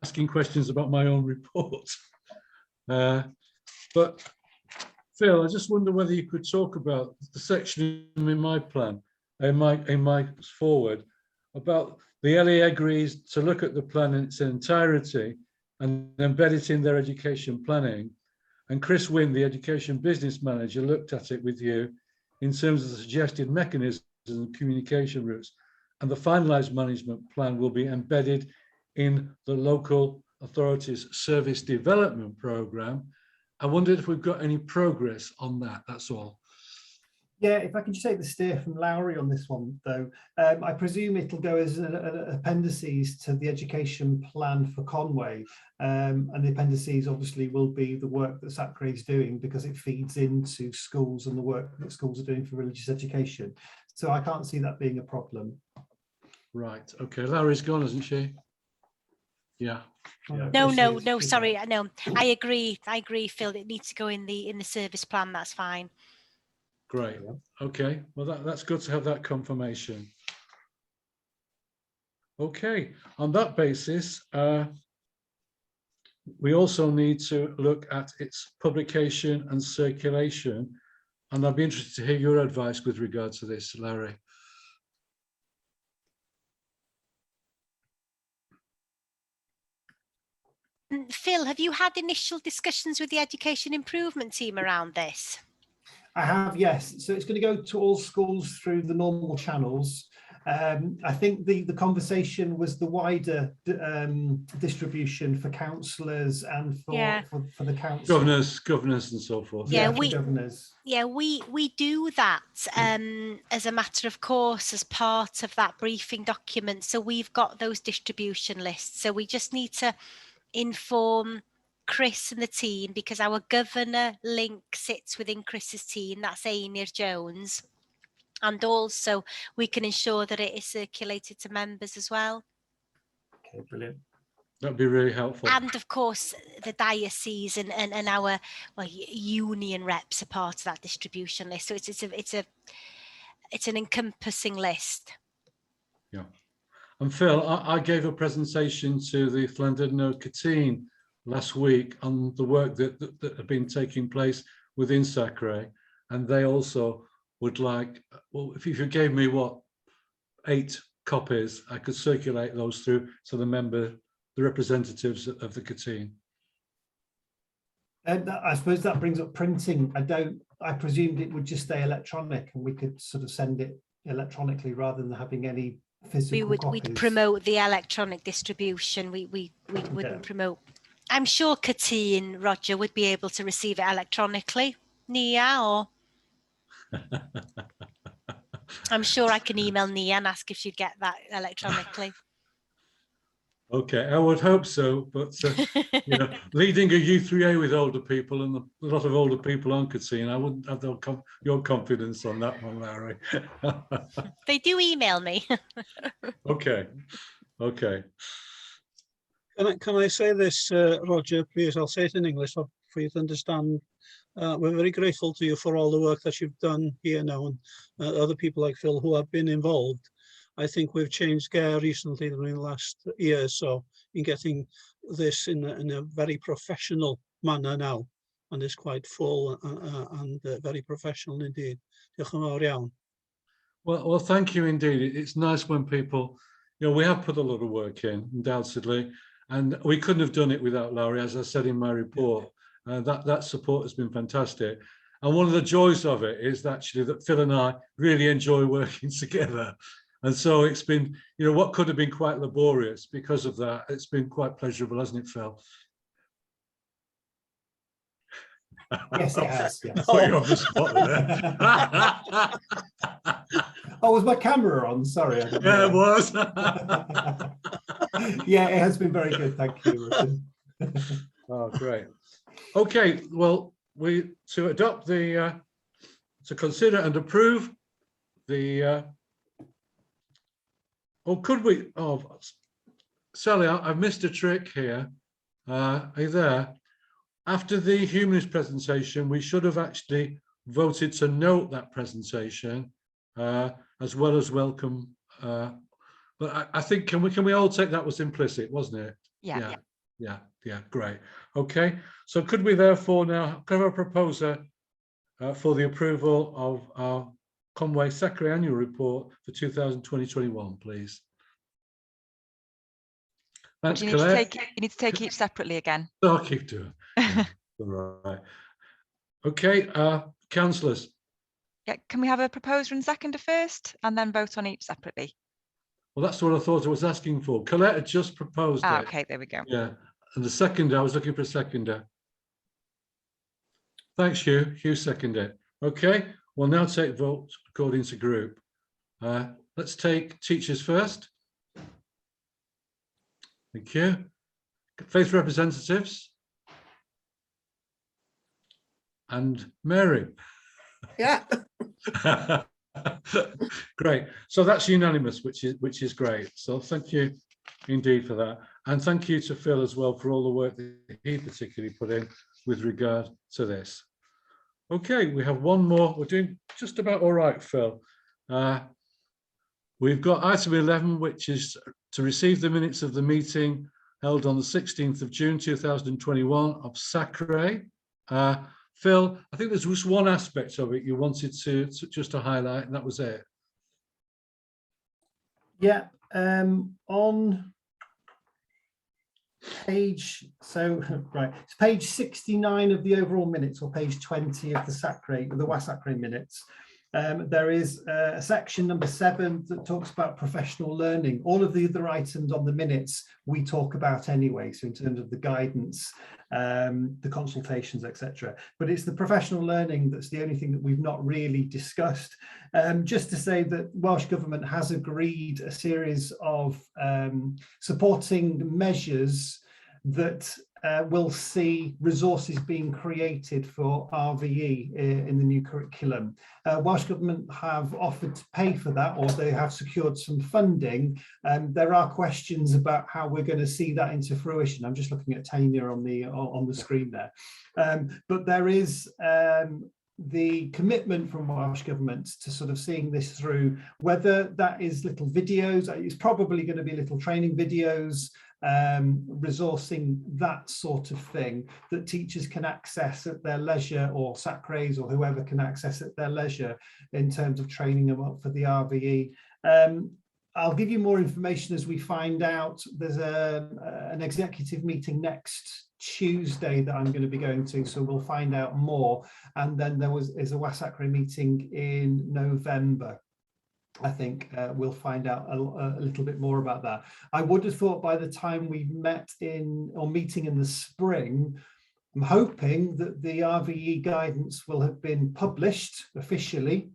asking questions about my own report. But Phil, I just wonder whether you could talk about the section in my plan, in my forward, about the LA agrees to look at the plan in its entirety and embed it in their education planning. And Chris Wynn, the education business manager, looked at it with you in terms of the suggested mechanisms and communication routes. And the finalized management plan will be embedded in the local authorities service development program. I wondered if we've got any progress on that, that's all. Yeah, if I can just take the steer from Lowry on this one, though, I presume it'll go as an appendices to the education plan for Conwy, and the appendices obviously will be the work that SACRE is doing because it feeds into schools and the work that schools are doing for religious education. So I can't see that being a problem. Right, okay, Lowry's gone, isn't she? Yeah. No, sorry, no, I agree, Phil, it needs to go in the service plan, that's fine. Great. Okay. Well, that's good to have that confirmation. Okay. On that basis, we also need to look at its publication and circulation. And I'd be interested to hear your advice with regard to this, Larry. Phil, have you had initial discussions with the education improvement team around this? I have, yes. So it's going to go to all schools through the normal channels. I think the conversation was the wider distribution for councillors and for the council. Governors and so forth. Yeah, we do that as a matter of course as part of that briefing document. So we've got those distribution lists. So we just need to inform Chris and the team, because our governor link sits within Chris's team, that's Aenir Jones, and also we can ensure that it is circulated to members as well. Okay, brilliant. That'd be really helpful. And of course the diocese and our union reps are part of that distribution list, so it's an encompassing list. Yeah. And Phil, I gave a presentation to the Llandudno Cytun last week on the work that had been taking place within SACRE, and they also would like, well, if you gave me 8 copies, I could circulate those through to the representatives of the Cytun. I suppose that brings up printing. I presumed it would just stay electronic and we could sort of send it electronically rather than having any physical copies. We'd promote the electronic distribution. We wouldn't promote. I'm sure Katie and Roger would be able to receive it electronically. Nia, or I'm sure I can email Nia and ask if she'd get that electronically. Okay, I would hope so, but you know, leading a U3A with older people, and a lot of older people aren't Katina, I wouldn't have your confidence on that one, Larry. They do email me. Okay. Can I say this, Roger, please? I'll say it in English for you to understand. We're very grateful to you for all the work that you've done here now, and other people like Phil who have been involved. I think we've changed gear recently during the last year, so in getting this in a very professional manner now, and it's quite full and very professional indeed. Diolch yn fawr iawn. Well, thank you indeed. It's nice when people, you know, we have put a lot of work in, undoubtedly, and we couldn't have done it without Larry, as I said in my report. That support has been fantastic. And one of the joys of it is actually that Phil and I really enjoy working together. And so it's been, you know, what could have been quite laborious because of that, it's been quite pleasurable, hasn't it, Phil? Yes, it has. Yes. Oh, you're on the spot there. Oh, was my camera on? Sorry. Yeah, it was. Yeah, it has been very good. Thank you. Oh, great. Okay, well, to adopt the, to consider and approve the, or could we, oh, Sally, I've missed a trick here. Are you there? After the humanist presentation, we should have actually voted to note that presentation as well as welcome. But I think, can we all take that was implicit, wasn't it? Yeah, great. Okay, so could we therefore now have a proposer for the approval of our Conwy SACRE annual report for 2020-21, please? Thanks, You need to take each separately again. I'll keep doing. Yeah, all right. Okay, councillors. Yeah, can we have a proposer and seconder first, and then vote on each separately? Well, that's what I thought I was asking for. Colette had just proposed it. Okay, there we go. Yeah, and the seconder, I was looking for a seconder. Thanks, Hugh. Hugh seconded. Okay, we'll now take votes according to group. Let's take teachers first. Thank you. Faith representatives. And Mary. Yeah. Great. So that's unanimous, which is great. So thank you indeed for that. And thank you to Phil as well for all the work that he particularly put in with regard to this. Okay, we have one more. We're doing just about all right, Phil. We've got item 11, which is to receive the minutes of the meeting held on the 16th of June 2021 of SACRE. Phil, I think there's just one aspect of it you wanted to just to highlight, and that was it. Yeah, on page, right, it's page 69 of the overall minutes, or page 20 of the SACRE, the WASACRE minutes. There is a section number 7 that talks about professional learning. All of the other items on the minutes we talk about anyway, so in terms of the guidance, the consultations, etc. But it's the professional learning that's the only thing that we've not really discussed. Just to say that Welsh Government has agreed a series of supporting measures that will see resources being created for RVE in the new curriculum. Welsh Government have offered to pay for that, or they have secured some funding. There are questions about how we're going to see that into fruition. I'm just looking at Tanya on the screen there. But there is the commitment from Welsh Government to sort of seeing this through, whether that is little videos, it's probably going to be little training videos, resourcing, that sort of thing that teachers can access at their leisure, or SACREs or whoever can access at their leisure in terms of training them up for the RVE. I'll give you more information as we find out. There's an executive meeting next Tuesday that I'm going to be going to, so we'll find out more. And then is a SACRE meeting in November. I think we'll find out a little bit more about that. I would have thought by the time we meeting in the spring, I'm hoping that the RVE guidance will have been published officially.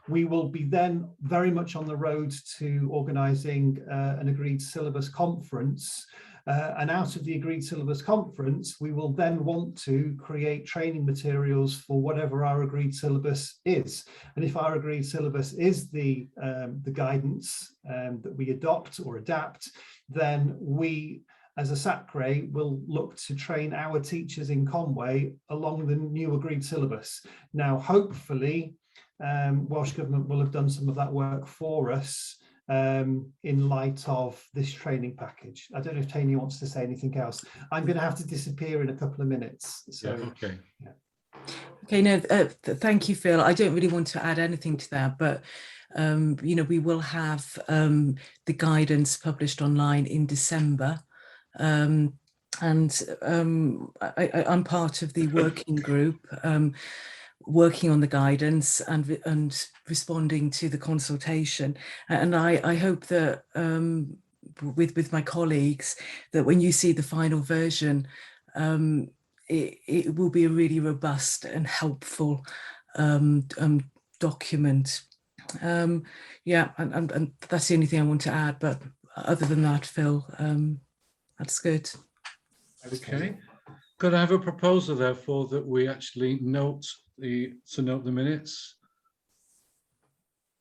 We will be then very much on the road to organising an agreed syllabus conference. And out of the agreed syllabus conference, we will then want to create training materials for whatever our agreed syllabus is. And if our agreed syllabus is the guidance that we adopt or adapt, then we, as a SACRE, will look to train our teachers in Conwy along the new agreed syllabus. Now, hopefully, Welsh Government will have done some of that work for us in light of this training package. I don't know if Tanya wants to say anything else. I'm going to have to disappear in a couple of minutes. So, yeah, okay. Yeah. Okay, no, thank you, Phil. I don't really want to add anything to that, but you know, we will have the guidance published online in December. I'm part of the working group working on the guidance and responding to the consultation, and I hope that with my colleagues that when you see the final version, it will be a really robust and helpful document. Yeah, and that's the only thing I want to add, but other than that, Phil, that's good. Okay. Could I have a proposal, therefore, that we actually note the minutes?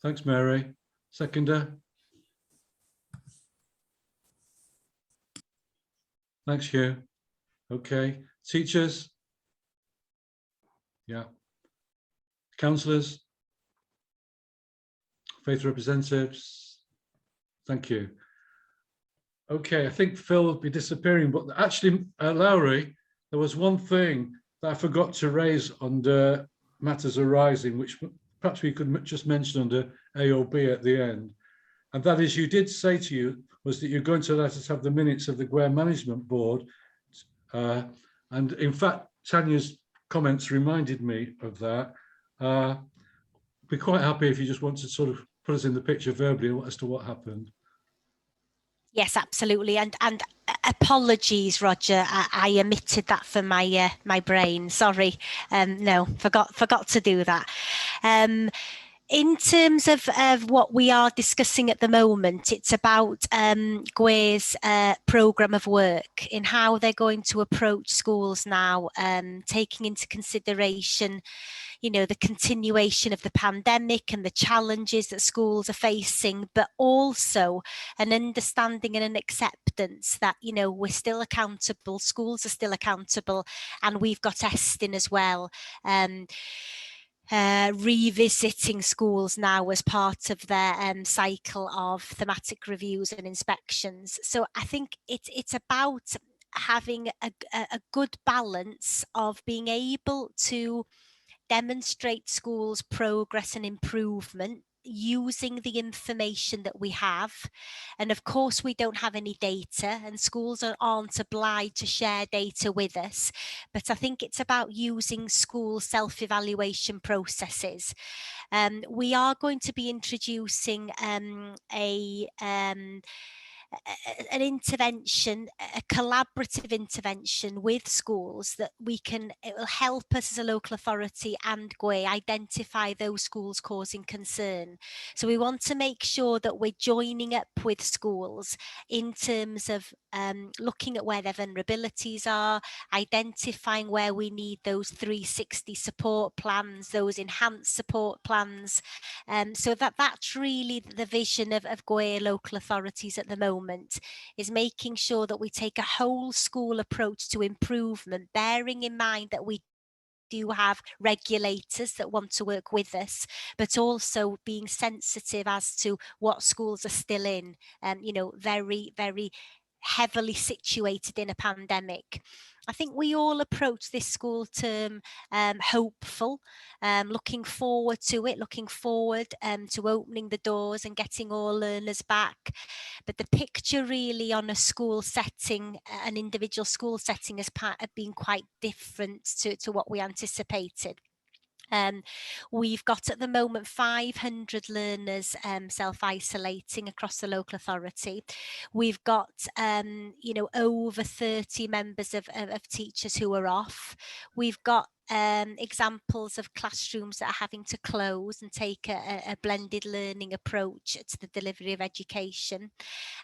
Thanks, Mary. Seconder? Thanks, Hugh. Okay. Teachers? Yeah. Councillors? Faith representatives? Thank you. Okay, I think Phil will be disappearing, but actually, Lowry, there was one thing that I forgot to raise under matters arising, which perhaps we could just mention under A or B at the end. And that is, you did say to you, was that you're going to let us have the minutes of the GWARE Management Board. And in fact, Tanya's comments reminded me of that. Be quite happy if you just want to sort of put us in the picture verbally as to what happened. Yes, absolutely, and apologies, Roger. I omitted that from my my brain. Sorry, no, forgot to do that. In terms of what we are discussing at the moment, it's about GWARE's programme of work in how they're going to approach schools now, taking into consideration, you know, the continuation of the pandemic and the challenges that schools are facing, but also an understanding and an acceptance that, you know, we're still accountable, schools are still accountable, and we've got testing as well. Revisiting schools now as part of their cycle of thematic reviews and inspections. So I think it's about having a good balance of being able to demonstrate schools' progress and improvement using the information that we have. And of course, we don't have any data, and schools aren't obliged to share data with us. But I think it's about using school self-evaluation processes. We are going to be introducing an intervention, a collaborative intervention with schools that it will help us as a local authority and GWARE identify those schools causing concern. So we want to make sure that we're joining up with schools in terms of looking at where their vulnerabilities are, identifying where we need those 360 support plans, those enhanced support plans. So that's really the vision of GWARE local authorities at the moment, is making sure that we take a whole school approach to improvement, bearing in mind that we do have regulators that want to work with us, but also being sensitive as to what schools are still in, you know, very, very heavily situated in a pandemic. I think we all approach this school term hopeful, looking forward to it, looking forward to opening the doors and getting all learners back. But the picture really on a school setting, an individual school setting, has been quite different to what we anticipated. We've got at the moment 500 learners self-isolating across the local authority. We've got over 30 members of teachers who are off. We've got examples of classrooms that are having to close and take a blended learning approach to the delivery of education.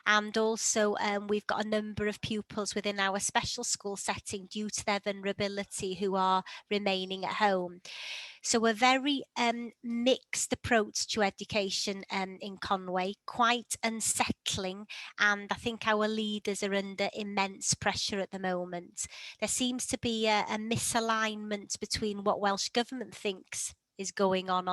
And also we've got a number of pupils within our special school setting due to their vulnerability who are remaining at home. So a very mixed approach to education in Conwy, quite unsettling, and I think our leaders are under immense pressure at the moment. There seems to be a misalignment between what Welsh Government thinks is going on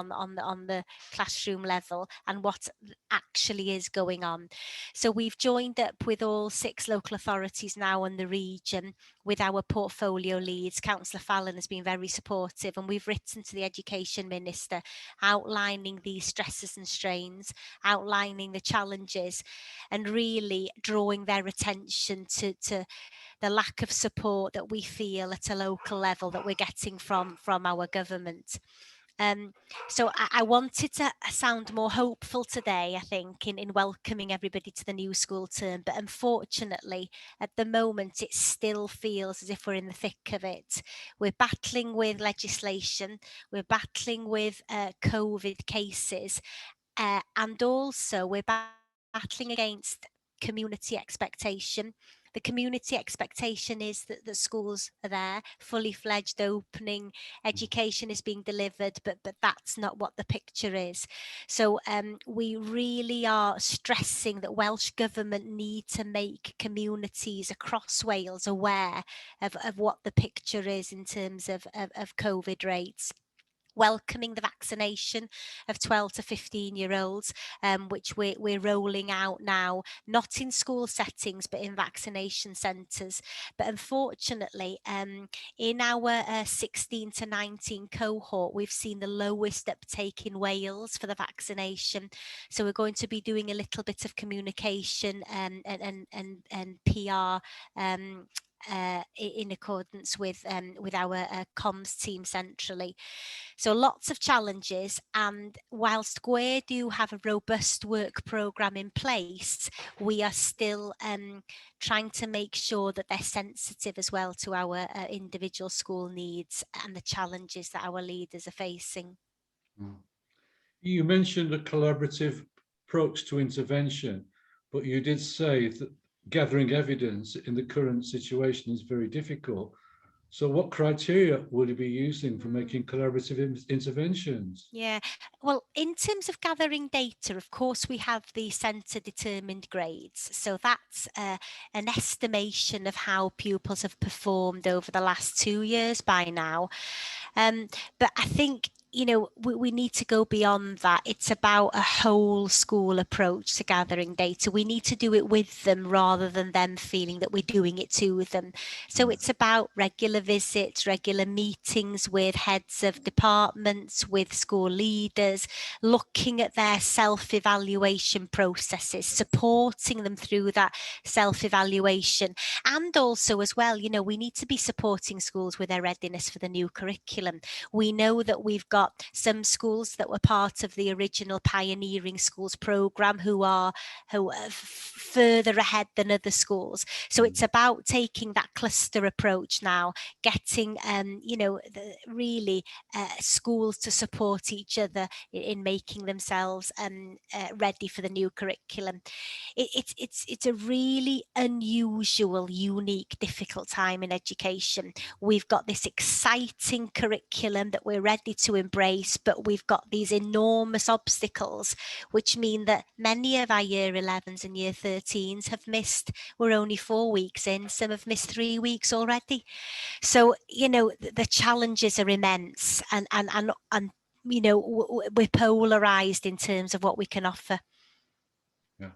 the classroom level and what actually is going on. So we've joined up with all 6 local authorities now in the region with our portfolio leads. Councillor Fallon has been very supportive, and we've written to the Education Minister outlining these stresses and strains, outlining the challenges, and really drawing their attention to the lack of support that we feel at a local level that we're getting from our government. So I wanted to sound more hopeful today, I think, in welcoming everybody to the new school term. But unfortunately, at the moment, it still feels as if we're in the thick of it. We're battling with legislation, we're battling with COVID cases, and also we're battling against community expectation. The community expectation is that the schools are there, fully fledged, opening, education is being delivered, but that's not what the picture is. So we really are stressing that Welsh Government need to make communities across Wales aware of what the picture is in terms of COVID rates. Welcoming the vaccination of 12 to 15-year-olds, which we're rolling out now, not in school settings, but in vaccination centres. But unfortunately, in our 16 to 19 cohort, we've seen the lowest uptake in Wales for the vaccination. So we're going to be doing a little bit of communication and PR in accordance with our comms team centrally. So lots of challenges, and whilst we do have a robust work programme in place, we are still trying to make sure that they're sensitive as well to our individual school needs and the challenges that our leaders are facing. You mentioned a collaborative approach to intervention, but you did say that gathering evidence in the current situation is very difficult. So what criteria will you be using for making collaborative interventions? Yeah, well, in terms of gathering data, of course, we have the centre determined grades. So that's an estimation of how pupils have performed over the last 2 years by now. But I think, you know, we need to go beyond that. It's about a whole school approach to gathering data. We need to do it with them rather than them feeling that we're doing it to them. So it's about regular visits, regular meetings with heads of departments, with school leaders, looking at their self-evaluation processes, supporting them through that self-evaluation. And also as well, you know, we need to be supporting schools with their readiness for the new curriculum. We know that we've got some schools that were part of the original Pioneering Schools programme who are further ahead than other schools. So it's about taking that cluster approach now, getting you know, really schools to support each other in making themselves ready for the new curriculum. It's a really unusual, unique, difficult time in education. We've got this exciting curriculum that we're ready to embrace, but we've got these enormous obstacles, which mean that many of our year 11s and year 13s have missed. We're only 4 weeks in, some have missed 3 weeks already. So, you know, the challenges are immense, and you know, we're polarized in terms of what we can offer. Yeah.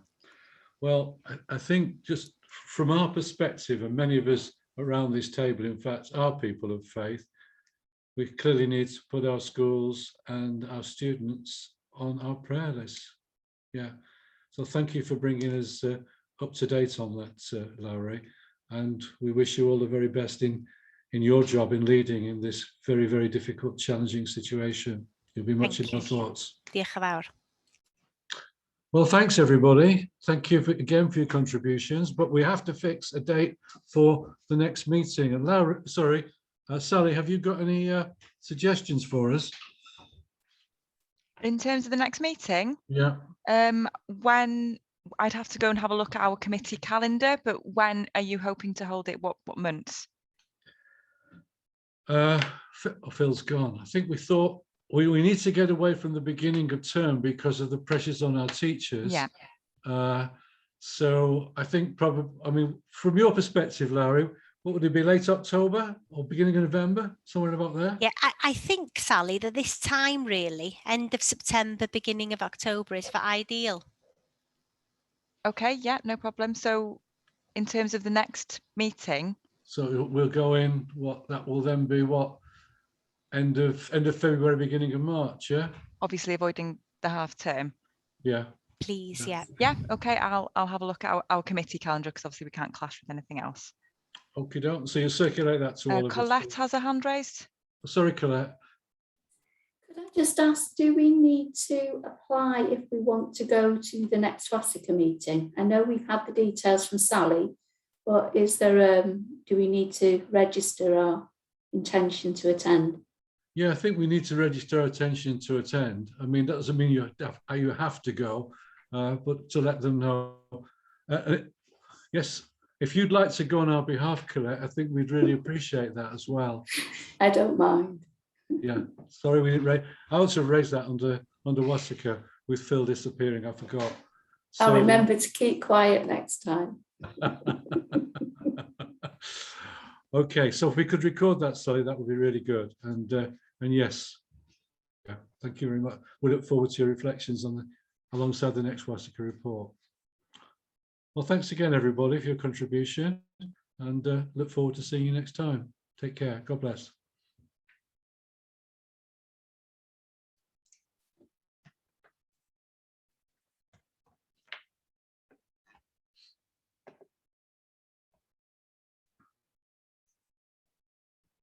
Well, I think just from our perspective, and many of us around this table, in fact, are people of faith, we clearly need to put our schools and our students on our prayer list. Yeah, so thank you for bringing us up to date on that, Lowry, and we wish you all the very best in your job in leading in this very, very difficult, challenging situation. You'll be much in our thoughts. Diolch yn fawr. Well, thanks everybody. Thank you again for your contributions, but we have to fix a date for the next meeting. And Laura, sorry, Sally, have you got any suggestions for us? In terms of the next meeting? Yeah. When I'd have to go and have a look at our committee calendar, but when are you hoping to hold it? What months? Phil's gone. I think we thought we need to get away from the beginning of term because of the pressures on our teachers. Yeah. So I think probably, I mean, from your perspective, Larry, what would it be, late October or beginning of November, somewhere about there? Yeah, I think, Sally, that this time really, end of September, beginning of October is for ideal. Okay, yeah, no problem. So in terms of the next meeting. So we'll go in, that will then be what? End of February, beginning of March, yeah? Obviously avoiding the half term. Yeah. Please, yeah. Yeah, okay, I'll have a look at our committee calendar because obviously we can't clash with anything else. Okay, don't. So you circulate that to all of us. Colette has a hand raised. Sorry, Colette. Could I just ask, do we need to apply if we want to go to the next SACRE meeting? I know we've had the details from Sally, but is there do we need to register our intention to attend? Yeah, I think we need to register our intention to attend. I mean, that doesn't mean you have to go, but to let them know. Yes, if you'd like to go on our behalf, Colette, I think we'd really appreciate that as well. I don't mind. Yeah, sorry we didn't raise. I also raised that under SACRE with Phil disappearing. I forgot. So, I'll remember to keep quiet next time. Okay, so if we could record that, Sally, that would be really good. And yes, yeah, thank you very much. We look forward to your reflections on alongside the next SACRE report. Well, thanks again, everybody, for your contribution, and look forward to seeing you next time. Take care. God bless.